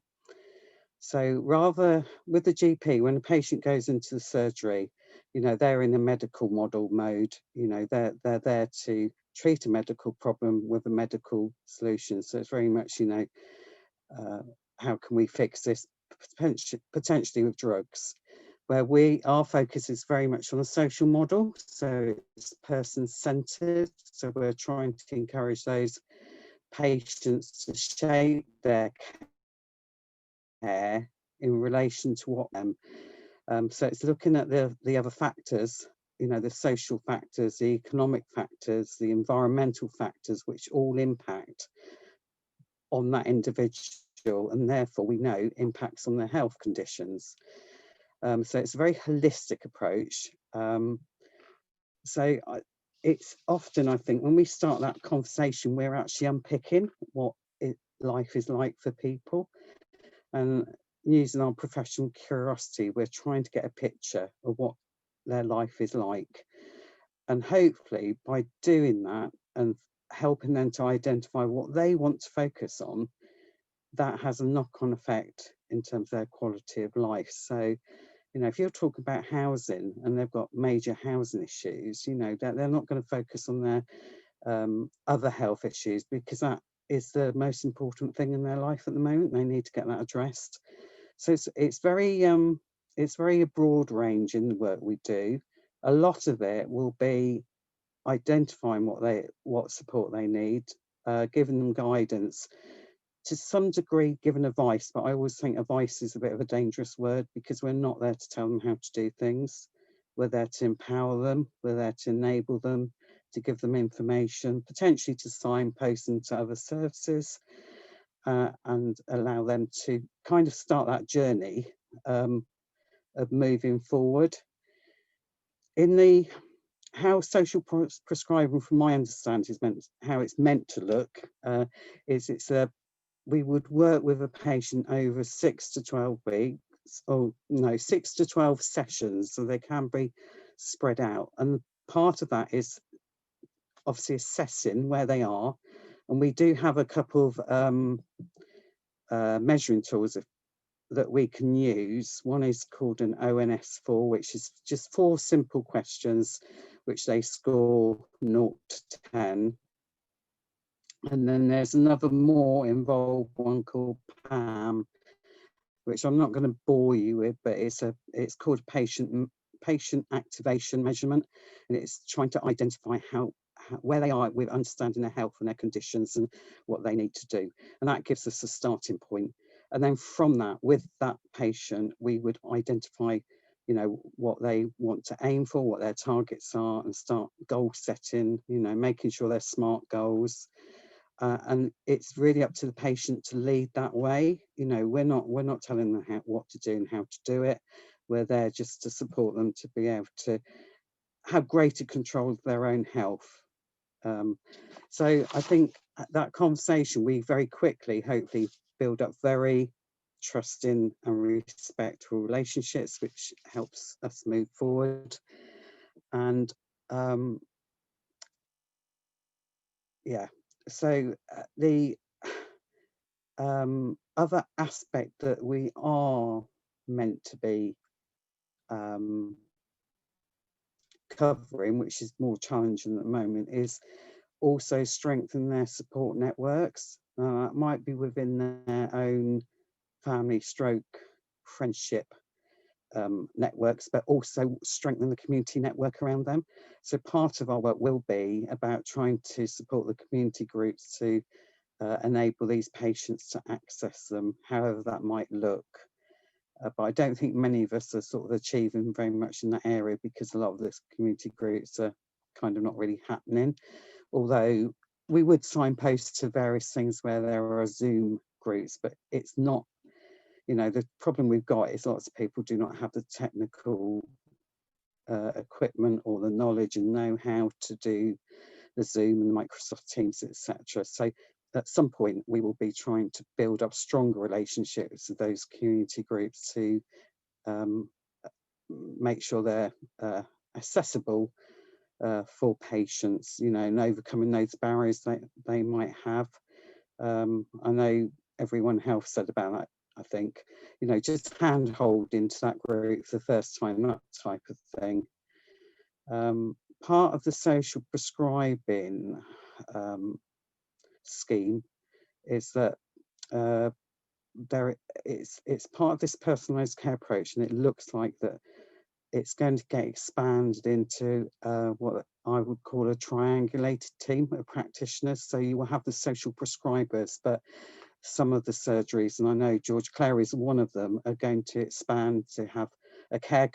So rather with the GP, when a patient goes into the surgery, they're in a medical model mode, they're there to treat a medical problem with a medical solution. So it's very much, how can we fix this potentially with drugs, where our focus is very much on a social model. So it's person-centered. So we're trying to encourage those patients to shape their care in relation to what so it's looking at the other factors, the social factors, the economic factors, the environmental factors, which all impact on that individual, and therefore we know impacts on their health conditions. So it's a very holistic approach. It's often, I think, when we start that conversation, we're actually unpicking what life is like for people, and using our professional curiosity, we're trying to get a picture of what their life is like. And hopefully by doing that and helping them to identify what they want to focus on, that has a knock-on effect in terms of their quality of life. So, if you're talking about housing and they've got major housing issues, they're not going to focus on their other health issues, because that is the most important thing in their life at the moment. They need to get that addressed. So it's very a broad range in the work we do. A lot of it will be identifying what support they need, giving them guidance, to some degree giving advice, but I always think advice is a bit of a dangerous word, because we're not there to tell them how to do things. We're there to empower them, we're there to enable them, to give them information, potentially to signpost them to other services. and allow them to kind of start that journey of moving forward. In the how social prescribing, from my understanding, is how it's meant to look, is we would work with a patient over 6 to 12 weeks, or no, 6 to 12 sessions, so they can be spread out. And part of that is obviously assessing where they are. And we do have a couple of measuring tools that we can use. One is called an ONS4, which is just 4 simple questions, which they score 0 to 10. And then there's another more involved one called PMAN, which I'm not going to bore you with, but it's called patient activation measurement, and it's trying to identify where they are with understanding their health and their conditions and what they need to do. And that gives us a starting point. And then from that, with that patient, we would identify, you know, what they want to aim for, what their targets are, and start goal setting, you know, making sure they're SMART goals. And it's really up to the patient to lead that way. You know, we're not telling them what to do and how to do it. We're there just to support them to be able to have greater control of their own health. So I think that conversation, we very quickly, hopefully, build up very trusting and respectful relationships, which helps us move forward. And yeah, so the other aspect that we are meant to be covering, which is more challenging at the moment, is also strengthen their support networks. It might be within their own family stroke friendship networks, but also strengthen the community network around them. So part of our work will be about trying to support the community groups to enable these patients to access them, however that might look. But I don't think many of us are sort of achieving very much in that area, because a lot of those community groups are kind of not really happening. Although we would signpost to various things where there are Zoom groups, but it's not, you know, the problem we've got is lots of people do not have the technical equipment or the knowledge and know-how to do the Zoom and the Microsoft Teams, etc. So at some point we will be trying to build up stronger relationships with those community groups to make sure they're accessible for patients, you know, and overcoming those barriers that they might have. I know Everyone Health said about that, I think, you know, just handhold into that group for the first time, that type of thing. Part of the social prescribing scheme is that it's part of this personalised care approach, and it looks like that it's going to get expanded into what I would call a triangulated team of practitioners. So you will have the social prescribers, but some of the surgeries, and I know George Clare is one of them, are going to expand to have a care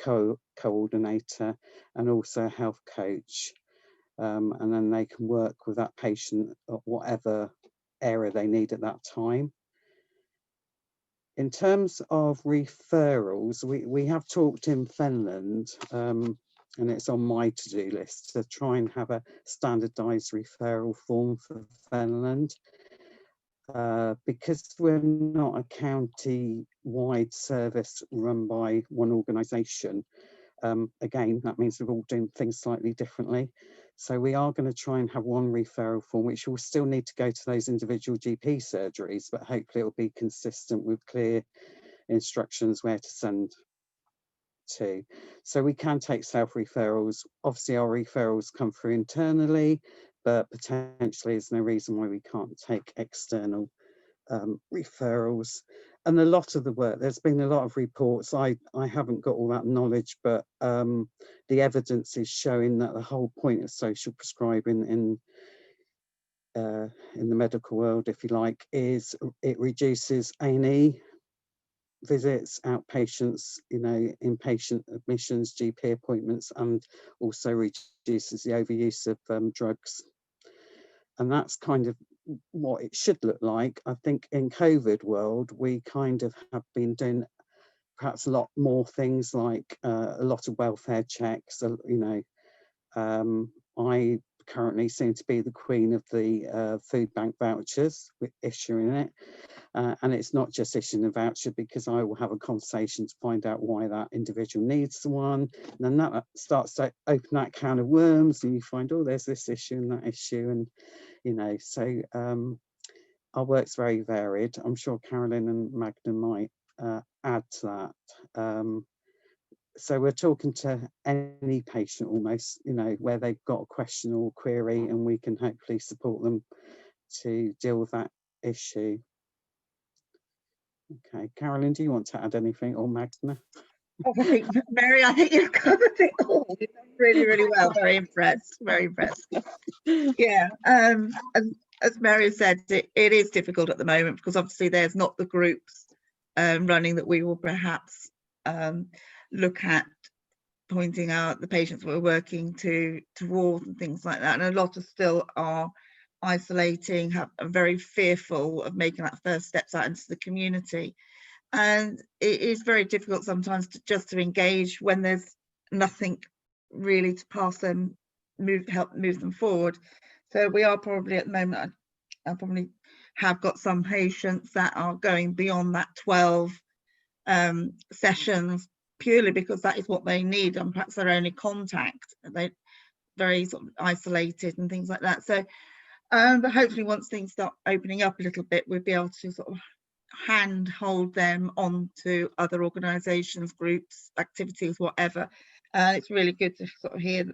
coordinator and also a health coach. And then they can work with that patient at whatever area they need at that time. In terms of referrals, we have talked in Fenland, and it's on my to-do list to try and have a standardised referral form for Fenland. Because we're not a county-wide service run by one organisation, again, that means we're all doing things slightly differently. So we are going to try and have one referral form, which will still need to go to those individual GP surgeries, but hopefully it will be consistent with clear instructions where to send to. So we can take self-referrals. Obviously, our referrals come through internally, but potentially there's no reason why we can't take external referrals. And a lot of the work, there's been a lot of reports, I haven't got all that knowledge, but the evidence is showing that the whole point of social prescribing in the medical world, if you like, is it reduces A&E visits, outpatients, you know, inpatient admissions, GP appointments, and also reduces the overuse of drugs. And that's kind of what it should look like. I think in COVID world, we kind of have been doing perhaps a lot more things like a lot of welfare checks. You know, I currently seem to be the queen of the food bank vouchers, with issuing it. And it's not just issuing a voucher, because I will have a conversation to find out why that individual needs one. And then that starts to open that can of worms, and you find, oh, there's this issue and that issue. And, you know, so our work's very varied. I'm sure Carolyn and Magda might add to that. So we're talking to any patient almost, you know, where they've got a question or query, and we can hopefully support them to deal with that issue. Okay, Carolyn, do you want to add anything, or Magda? Oh, Mary, I think you've covered it all. You've done really, really well. Very impressed. Very impressed. Yeah. As Mary said, it is difficult at the moment, because obviously there's not the groups running that we will perhaps look at pointing out the patients we're working towards and things like that. And a lot of still are isolating, are very fearful of making that first steps out into the community. And it is very difficult sometimes to engage when there's nothing really to pass them, help move them forward. So we are probably at the moment, I probably have got some patients that are going beyond that 12 sessions, purely because that is what they need, and perhaps their only contact. They're very sort of isolated and things like that. So but hopefully once things start opening up a little bit, we'll be able to sort of handhold them onto other organisations, groups, activities, whatever. It's really good to sort of hear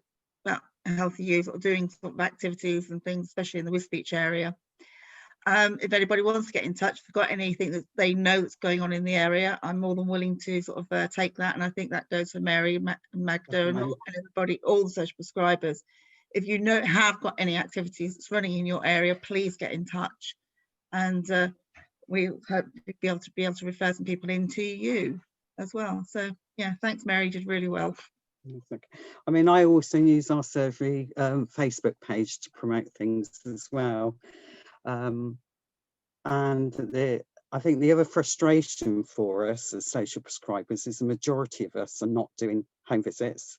that healthyyou sort of doing sort of activities and things, especially in the Wisbech area. If anybody wants to get in touch, if they've got anything that they know that's going on in the area, I'm more than willing to sort of take that. And I think that goes for Mary, Magda, and everybody, all the social prescribers. If you have got any activities that's running in your area, please get in touch, and we hope to be able to refer some people into you as well. So yeah, thanks, Mary, you did really well. I mean, I also use our surgery Facebook page to promote things as well. And I think the other frustration for us as social prescribers is the majority of us are not doing home visits.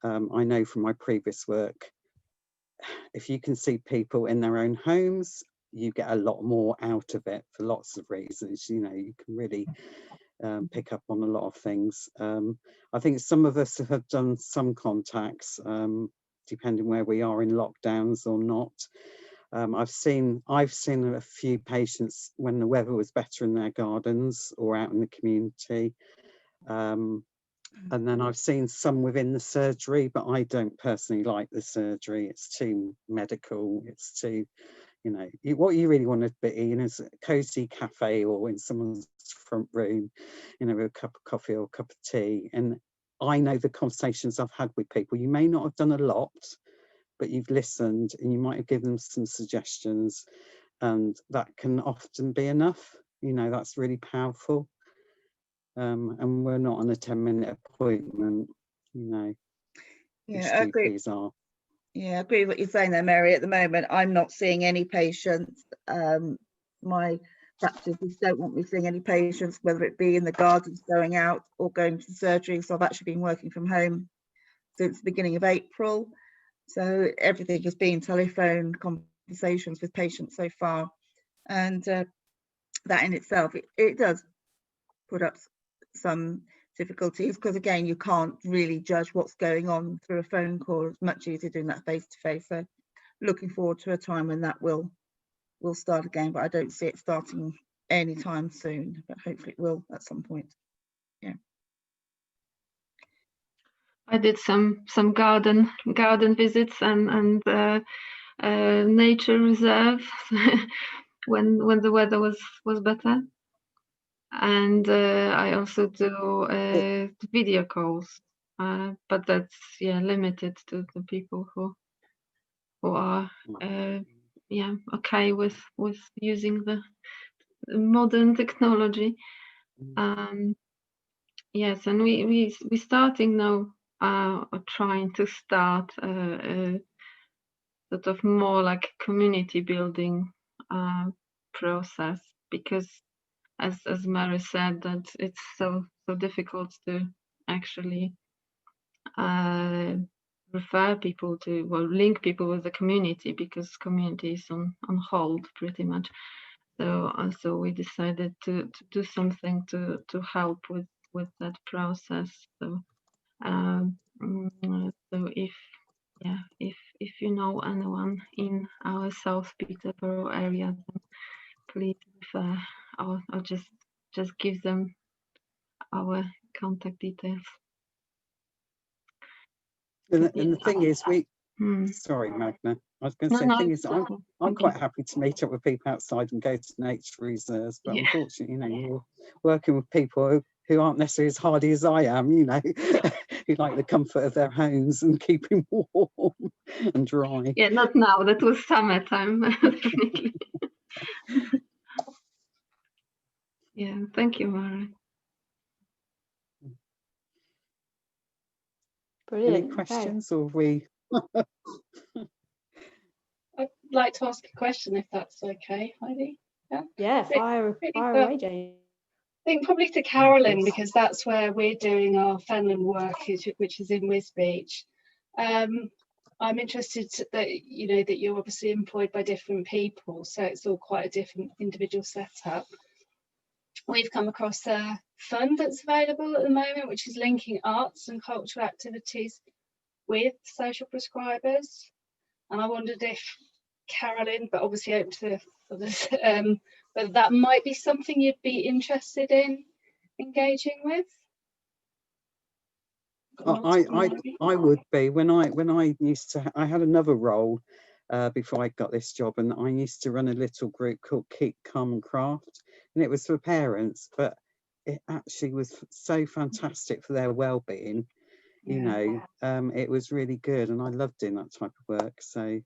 I know from my previous work, if you can see people in their own homes, you get a lot more out of it for lots of reasons. You know, you can really pick up on a lot of things. I think some of us have done some contacts, depending where we are in lockdowns or not. I've seen a few patients when the weather was better in their gardens or out in the community. And then I've seen some within the surgery, but I don't personally like the surgery. It's too medical. It's too, you know, what you really want to be in is a cozy cafe or in someone's front room, you know, with a cup of coffee or a cup of tea. And I know the conversations I've had with people, you may not have done a lot, but you've listened and you might have given them some suggestions, and that can often be enough. You know, that's really powerful. And we're not on a 10-minute appointment, you know. Yeah, I agree. Are. Yeah, I agree with what you're saying there, Mary. At the moment, I'm not seeing any patients. My practices don't want me seeing any patients, whether it be in the gardens, going out, or going to surgery. So I've actually been working from home since the beginning of April. So everything has been telephone conversations with patients so far. And that in itself, it does put up some difficulties, because again, you can't really judge what's going on through a phone call. It's much easier doing that face to face. So looking forward to a time when that will start again, but I don't see it starting anytime soon, but hopefully it will at some point. Yeah. I did some garden visits and nature reserve when the weather was better. And I also do video calls, but that's limited to the people who are okay with using the modern technology. Yes, and we starting now trying to start sort of more like community building process, because as Mary said, that it's so difficult to actually refer people to, well, link people with the community, because community is on hold pretty much. So we decided to do something to help with that process. So so if you know anyone in our South Peterborough area, then please refer, or just give them our contact details. And the thing is, sorry, Magna, I was going to say, the thing is, I'm quite happy to meet up with people outside and go to nature reserves, but unfortunately, you know, you're working with people who aren't necessarily as hardy as I am, you know, who like the comfort of their homes and keeping warm and dry. Yeah, not now, that was summertime, definitely. Yeah, thank you, Mary. Brilliant. Any questions, or we? I'd like to ask a question, if that's okay, Heidi. Yeah, fire away, Jane. I think probably to Carolyn, because that's where we're doing our Fenland work, which is in Wisbech. I'm interested that that you're obviously employed by different people, so it's all quite a different individual setup. We've come across a fund that's available at the moment, which is linking arts and cultural activities with social prescribers, and I wondered if Carolyn, but obviously open to others, but that might be something you'd be interested in engaging with. I would be. When I used to, I had another role before I got this job, and I used to run a little group called Keep Calm and Craft, and it was for parents, but it actually was so fantastic for their well-being. You know, it was really good, and I loved doing that type of work. So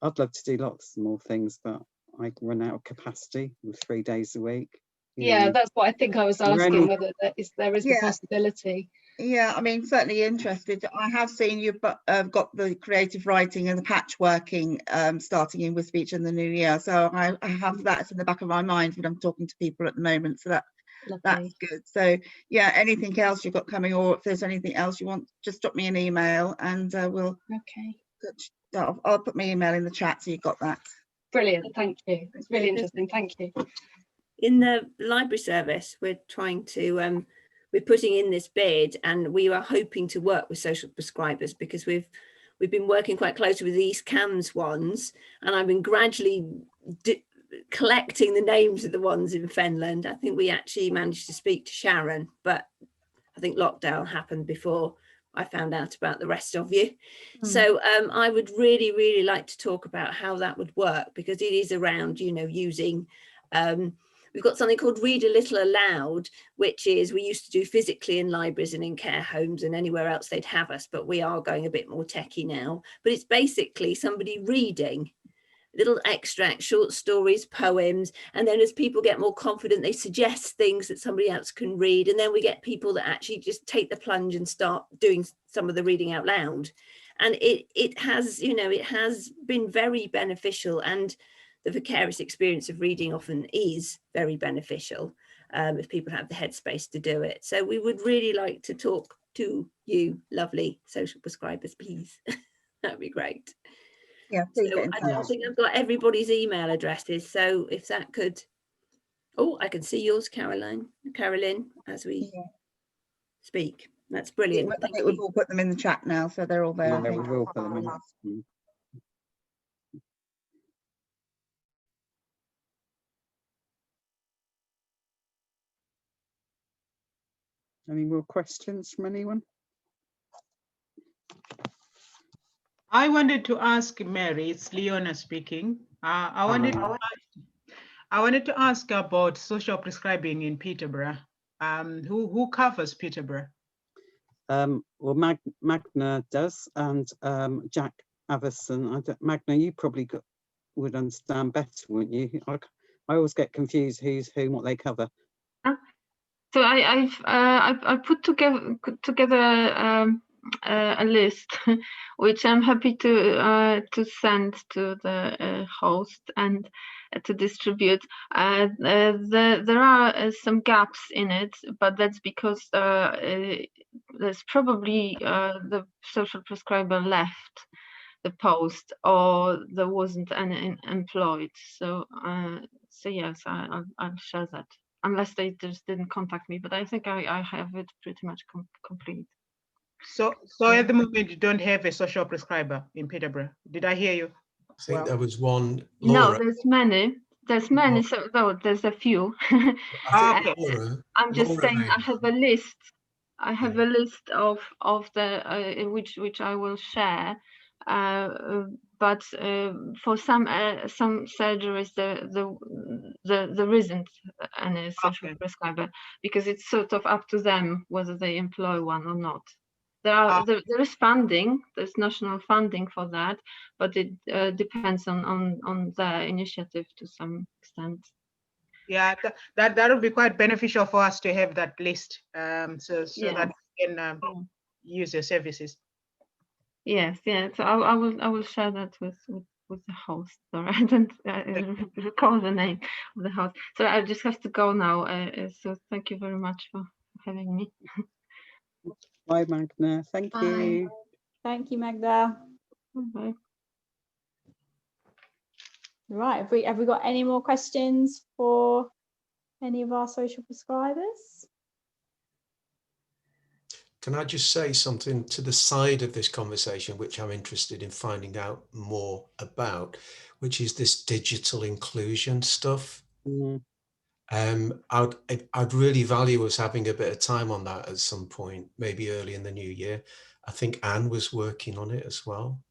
I'd love to do lots more things, but I run out of capacity with 3 days a week. Yeah, that's what I think I was asking, whether there is the possibility. Yeah, I mean, certainly interested. I have seen you've got the creative writing and the patchworking starting in Wisbech in the new year. So I have that in the back of my mind when I'm talking to people at the moment. So that's good. So yeah, anything else you've got coming, or if there's anything else you want, just drop me an email and we'll. Okay. I'll put my email in the chat so you've got that. Brilliant, thank you. It's really interesting. Thank you. In the library service, we're trying to we're putting in this bid, and we are hoping to work with social prescribers, because we've been working quite closely with the East Cambs ones, and I've been gradually collecting the names of the ones in Fenland. I think we actually managed to speak to Sharon, but I think lockdown happened before I found out about the rest of you. So I would really like to talk about how that would work, because it is around, you know, using we've got something called Read a Little Aloud, which is, we used to do physically in libraries and in care homes and anywhere else they'd have us, but we are going a bit more techie now. But it's basically somebody reading little extracts, short stories, poems, and then as people get more confident, they suggest things that somebody else can read, and then we get people that actually just take the plunge and start doing some of the reading out loud. And it has, you know, it has been very beneficial, and the vicarious experience of reading often is very beneficial if people have the headspace to do it. So we would really like to talk to you, lovely social prescribers, please. That'd be great. Yeah, so I don't think I've got everybody's email addresses, so if that could, I can see yours, Carolyn, as we speak. That's brilliant. I think we've all put them in the chat now, so they're all there. Yeah, we will put them in. Any more questions from anyone? I wanted to ask Mary, it's Leona speaking. I wanted to ask about social prescribing in Peterborough. Who covers Peterborough? Well, Magna does, and Jack Avison. Magna, you probably would understand better, wouldn't you? I always get confused who's who and what they cover. So I've put together a list, which I'm happy to send to the host and to distribute. There are some gaps in it, but that's because there's probably the social prescriber left the post, or there wasn't any employed. So so yes, I'll share that, unless they just didn't contact me, but I think I have it pretty much complete. So at the moment you don't have a social prescriber in Peterborough. Did I hear you? I think there was one. No, Laura. there's many. There's many. So no, there's a few. Okay. I'm just Laura saying maybe. I have a list. I have a list of the which I will share. But for some surgeries there isn't any social prescriber, because it's sort of up to them whether they employ one or not. There is funding, there's national funding for that, but it depends on the initiative to some extent. Yeah, that would be quite beneficial for us to have that list, so Yeah. that we can use your services. Yes, yeah. So I will share that with the host. Sorry, I don't recall the name of the host. So I just have to go now. So thank you very much for having me. Bye, Magna. Thank you. Thank you, Magda. Bye. Right, have we got any more questions for any of our social prescribers? Can I just say something to the side of this conversation, which I'm interested in finding out more about, which is this digital inclusion stuff. I'd really value us having a bit of time on that at some point, maybe early in the new year. I think Anne was working on it as well.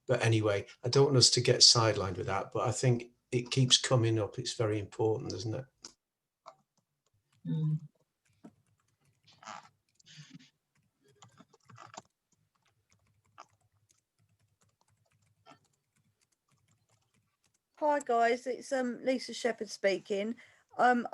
But anyway, I don't want us to get sidelined with that, but I think it keeps coming up. It's very important, isn't it? Hi guys, it's Lisa Shepherd speaking. I'm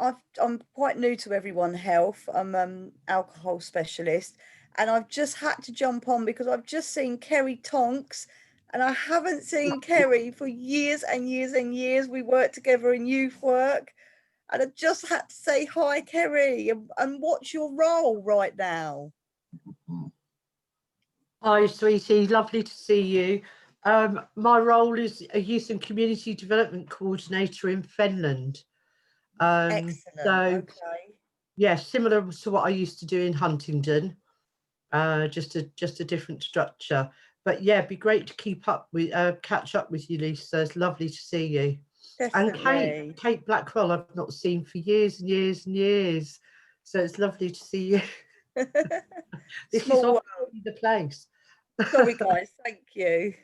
quite new to Everyone Health. I'm alcohol specialist, and I've just had to jump on because I've just seen Kerry Tonks, and I haven't seen Kerry for years and years and years. We worked together in youth work, and I just had to say hi, Kerry, and what's your role right now? Hi, sweetie. Lovely to see you. My role is a youth and community development coordinator in Fenland. Excellent. Okay. Yeah, similar to what I used to do in Huntingdon, just a different structure. But yeah, it'd be great to keep up with, catch up with you, Lisa. It's lovely to see you. Definitely. And Kate Blackwell, I've not seen for years and years and years. So it's lovely to see you. This is obviously the place. Sorry, guys. Thank you.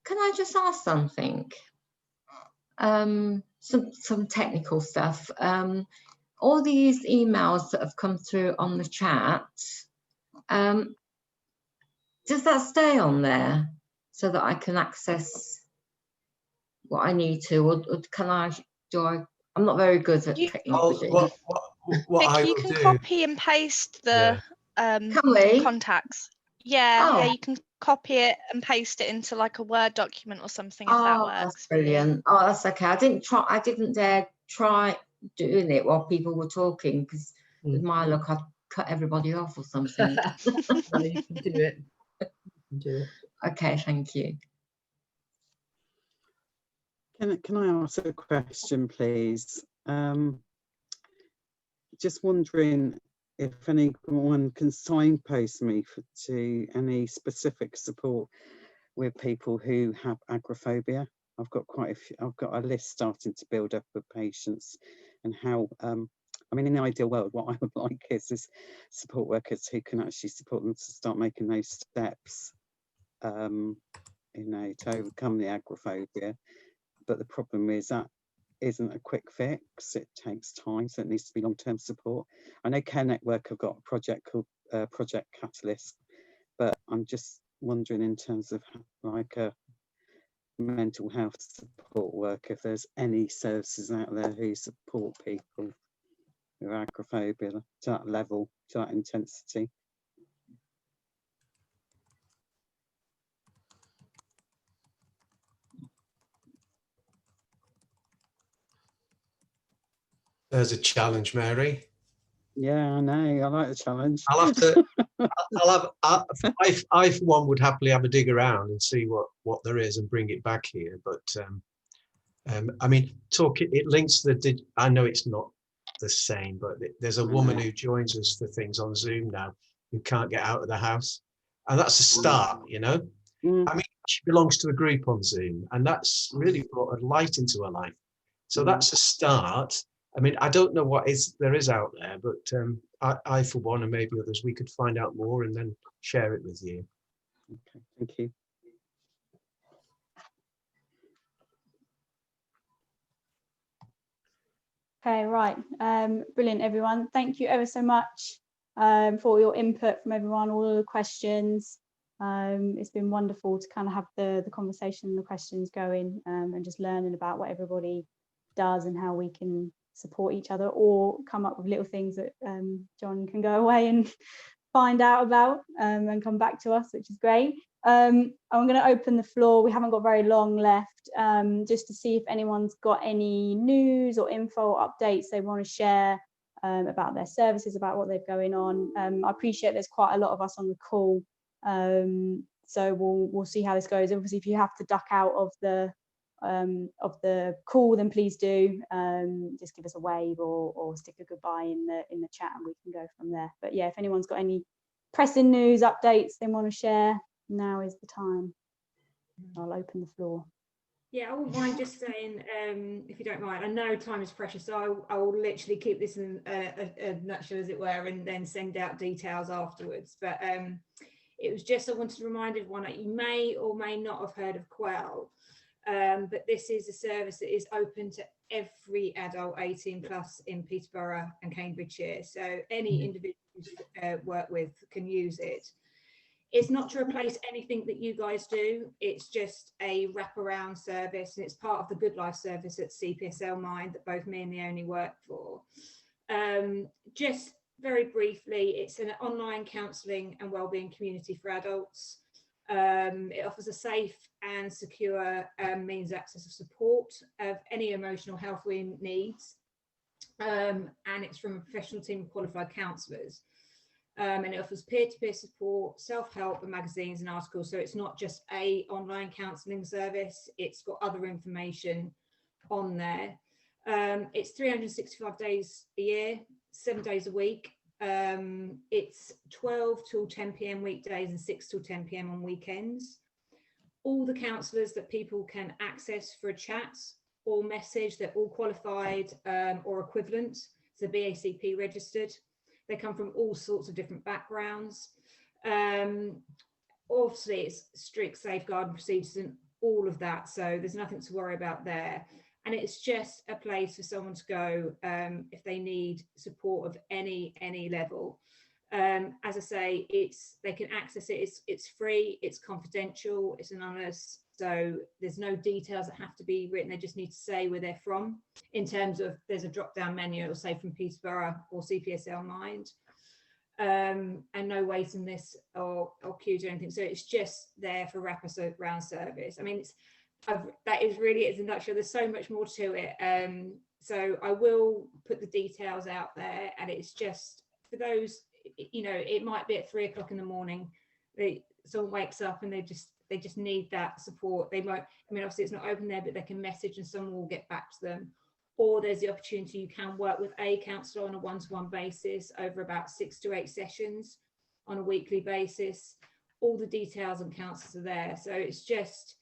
Can I just ask something? Some technical stuff. All these emails that have come through on the chat, does that stay on there so that I can access what I need to, or can I? I'm not very good at technology. What you can copy and paste the contacts. Yeah, you can copy it and paste it into like a Word document or something if that works. That's brilliant. Oh, that's okay. I didn't dare try doing it while people were talking, because with my luck I'd cut everybody off or something. No, you can do it. You can do it. Okay, thank you. Can I ask a question, please? Just wondering if anyone can signpost me to any specific support with people who have agoraphobia. I've got quite a few. I've got a list starting to build up of patients, and how. I mean, in the ideal world, what I would like is support workers who can actually support them to start making those steps, you know, to overcome the agoraphobia. But the problem is that isn't a quick fix. It takes time, so it needs to be long-term support. I know Care Network have got a project called Project Catalyst, but I'm just wondering in terms of like mental health support work, if there's any services out there who support people with agoraphobia to that level, to that intensity. There's a challenge, Mary. Yeah, I know. I like the challenge. I'll have to. I for one would happily have a dig around and see what there is and bring it back here. But I mean, it links the. I know it's not the same, but there's a woman who joins us for things on Zoom now who can't get out of the house, and that's a start. You know, I mean, she belongs to a group on Zoom, and that's really brought a light into her life. So that's a start. I mean, I don't know what there is out there, but I, for one, and maybe others, we could find out more and then share it with you. Okay, thank you. Okay, right. Brilliant, everyone. Thank you ever so much for your input from everyone, all the questions. It's been wonderful to kind of have the conversation and the questions going and just learning about what everybody does and how we can support each other or come up with little things that John can go away and find out about and come back to us, which is great. I'm going to open the floor. We haven't got very long left, just to see if anyone's got any news or info or updates they want to share about their services, about what they're going on. I appreciate there's quite a lot of us on the call, so we'll see how this goes. Obviously, if you have to duck out of the call, then please do just give us a wave or stick a goodbye in the chat and we can go from there. But yeah, if anyone's got any pressing news updates they want to share, now is the time. I'll open the floor. Yeah, I wouldn't mind just saying, if you don't mind, I know time is precious, so I will literally keep this in a nutshell, as it were, and then send out details afterwards. But it was just, I wanted to remind everyone that you may or may not have heard of Quell. But this is a service that is open to every adult 18 plus in Peterborough and Cambridgeshire. So any individual you work with can use it. It's not to replace anything that you guys do. It's just a wraparound service, and it's part of the Good Life service at CPSL Mind that both me and Leonie work for. Just very briefly, it's an online counselling and wellbeing community for adults. It offers a safe and secure means of access of support of any emotional health needs, and it's from a professional team of qualified counsellors. And it offers peer-to-peer support, self-help and magazines and articles. So it's not just a online counselling service, it's got other information on there. It's 365 days a year, 7 days a week. It's 12 till 10 p.m. weekdays and 6 till 10 p.m. on weekends. All the counsellors that people can access for a chat or message, they're all qualified or equivalent, so BACP registered. They come from all sorts of different backgrounds. Obviously, it's strict safeguarding procedures and all of that, so there's nothing to worry about there. And it's just a place for someone to go if they need support of any level. As I say, they can access it. It's free, it's confidential, it's anonymous. So there's no details that have to be written. They just need to say where they're from. In terms of, there's a drop-down menu, it'll say from Peterborough or CPSL Mind. And no waiting list or queues or anything. So it's just there for wraparound service. I mean, that is really, it's a nutshell. There's so much more to it. So I will put the details out there, and it's just for those, you know, it might be at 3 o'clock in the morning. Someone wakes up and they just need that support. They might, I mean, obviously it's not open there, but they can message and someone will get back to them. Or there's the opportunity you can work with a counsellor on a one-to-one basis over about 6 to 8 sessions on a weekly basis. All the details and counsellors are there. So it's just,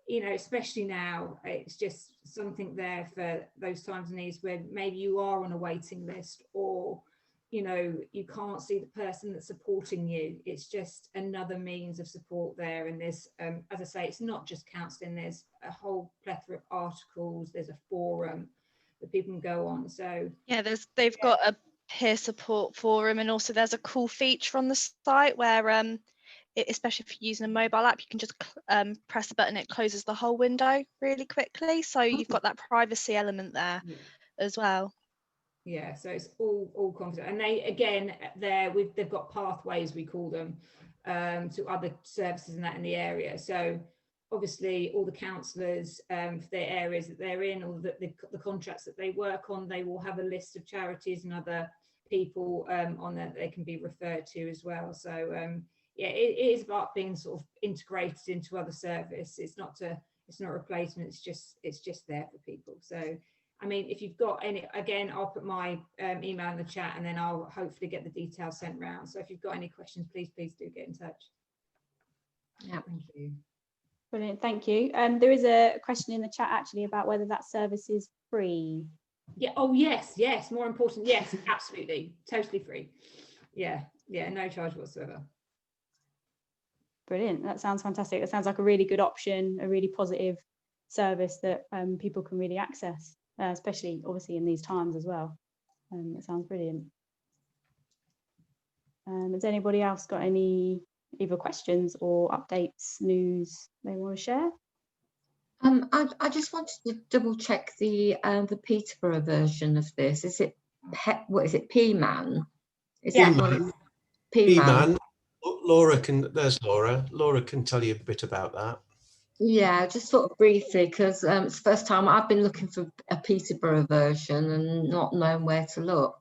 you know, especially now, it's just something there for those times and needs where maybe you are on a waiting list, or, you know, you can't see the person that's supporting you. It's just another means of support there. And there's, as I say, it's not just counselling. There's a whole plethora of articles. There's a forum that people can go on. So yeah, they've got a peer support forum, and also there's a cool feature on the site where especially if you're using a mobile app, you can just press the button, it closes the whole window really quickly. So you've got that privacy element there as well. Yeah, so it's all confident, and they again they've got pathways, we call them, to other services and that in the area. So obviously all the counsellors for their areas that they're in, or the contracts that they work on, they will have a list of charities and other people on there that they can be referred to as well. So yeah, it is about being sort of integrated into other service. It's not a replacement. It's just there for people. So I mean, if you've got any, again, I'll put my email in the chat, and then I'll hopefully get the details sent round. So if you've got any questions, please do get in touch. Yeah, thank you. Brilliant, thank you. There is a question in the chat actually about whether that service is free. Yeah. Oh yes, more important. Yes, absolutely, totally free. Yeah, no charge whatsoever. Brilliant, that sounds fantastic. That sounds like a really good option, a really positive service that people can really access, especially obviously in these times as well. It sounds brilliant. Has anybody else got any either questions or updates, news they want to share? I just wanted to double check the Peterborough version of this. Is it what is it, PMAN? Is it PMAN. PMAN? There's Laura. Laura can tell you a bit about that. Yeah, just sort of briefly, because it's the first time I've been looking for a Peterborough version and not knowing where to look.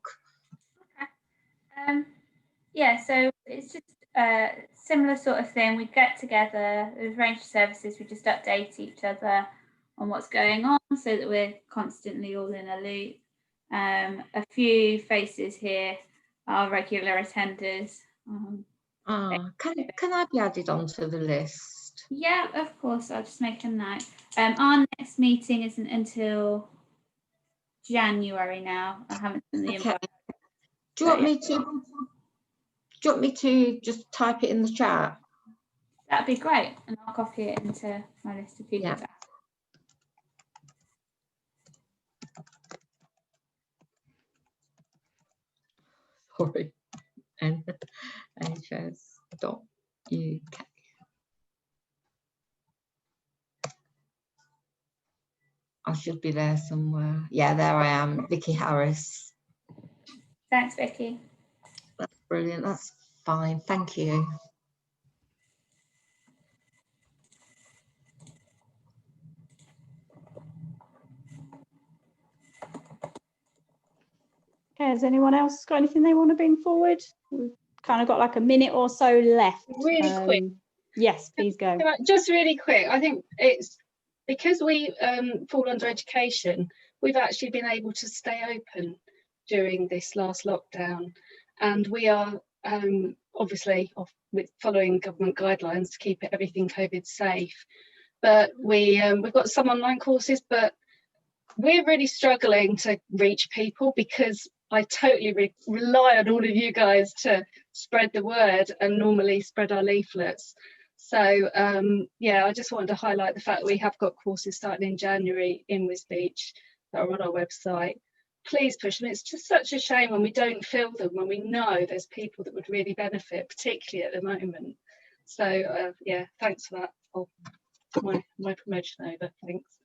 Yeah, so it's just a similar sort of thing. We get together, there's a range of services, we just update each other on what's going on so that we're constantly all in a loop. A few faces here are regular attenders. Can I be added onto the list? Yeah, of course, I'll just make a note. Our next meeting isn't until January now. I haven't done the invite. Do you want me to just type it in the chat? That'd be great, and I'll copy it into my list of people. Yeah. Sorry. NHS.uk. I should be there somewhere. Yeah, there I am, Vicky Harris. Thanks, Vicky. That's brilliant. That's fine. Thank you. Okay, has anyone else got anything they want to bring forward? We've kind of got like a minute or so left. Really quick. Yes, please go. Just really quick. I think it's because we fall under education, we've actually been able to stay open during this last lockdown, and we are obviously with following government guidelines to keep everything COVID safe. But we've got some online courses, but we're really struggling to reach people because I totally rely on all of you guys to spread the word and normally spread our leaflets. So yeah, I just wanted to highlight the fact that we have got courses starting in January in Wisbech that are on our website. Please push them. It's just such a shame when we don't fill them, when we know there's people that would really benefit, particularly at the moment. So yeah, thanks for that. I'll put my promotion over. Thanks.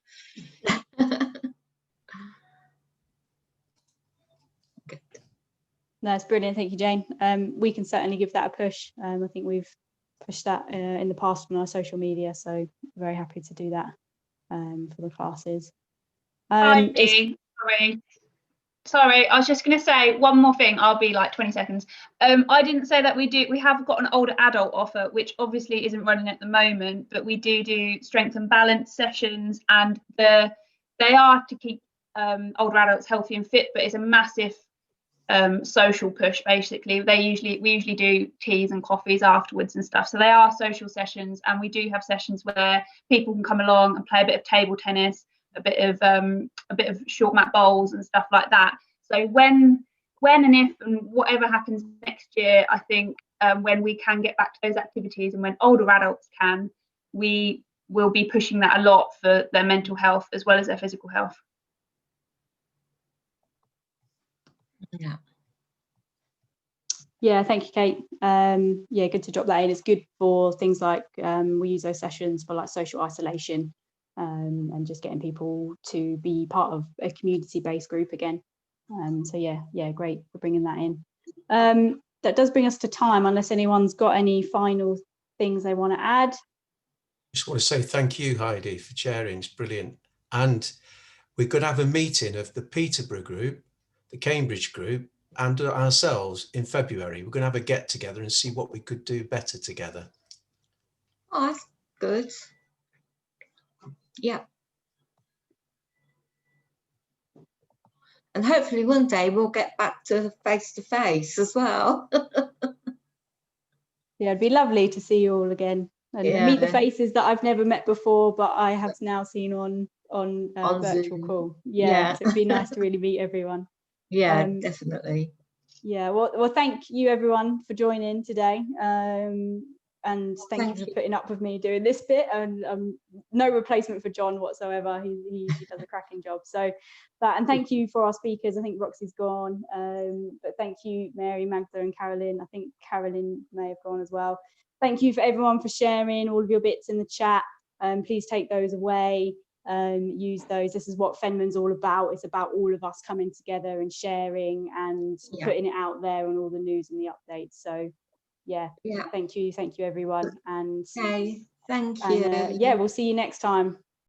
That's brilliant. Thank you, Jane. We can certainly give that a push. I think we've pushed that in the past on our social media, so very happy to do that for the classes. Sorry, I was just going to say one more thing. I'll be like 20 seconds. I didn't say that we have got an older adult offer, which obviously isn't running at the moment, but we do strength and balance sessions, and they are to keep older adults healthy and fit, but it's a massive social push. Basically, we usually do teas and coffees afterwards and stuff, so they are social sessions, and we do have sessions where people can come along and play a bit of table tennis, a bit of short mat bowls and stuff like that. So when and if and whatever happens next year, I think when we can get back to those activities and when older adults can, we will be pushing that a lot for their mental health as well as their physical health. Yeah. Yeah, thank you, Kate. Yeah, good to drop that in. It's good for things like we use those sessions for like social isolation and just getting people to be part of a community-based group again. So yeah, great for bringing that in. That does bring us to time, unless anyone's got any final things they want to add. Just want to say thank you, Heidi, for chairing. It's brilliant. And we're going to have a meeting of the Peterborough group, the Cambridge group, and ourselves in February. We're going to have a get together and see what we could do better together. Oh, that's good. Yeah. And hopefully one day we'll get back to face as well. Yeah, it'd be lovely to see you all again and meet the faces that I've never met before, but I have now seen on virtual Zoom. call. Yeah, so it'd be nice to really meet everyone. Yeah, definitely. Yeah, well, thank you everyone for joining today. And thank you for putting up with me doing this bit, and no replacement for John whatsoever. He does a cracking job. So that, and thank you for our speakers. I think Roxy's gone, but thank you Mary, Magda and Carolyn. I think Carolyn may have gone as well. Thank you for everyone for sharing all of your bits in the chat. Please take those away, use those. This is what Fenman's all about. It's about all of us coming together and sharing and putting it out there on all the news and the updates. So yeah, thank you everyone, and thank you. Yeah, we'll see you next time.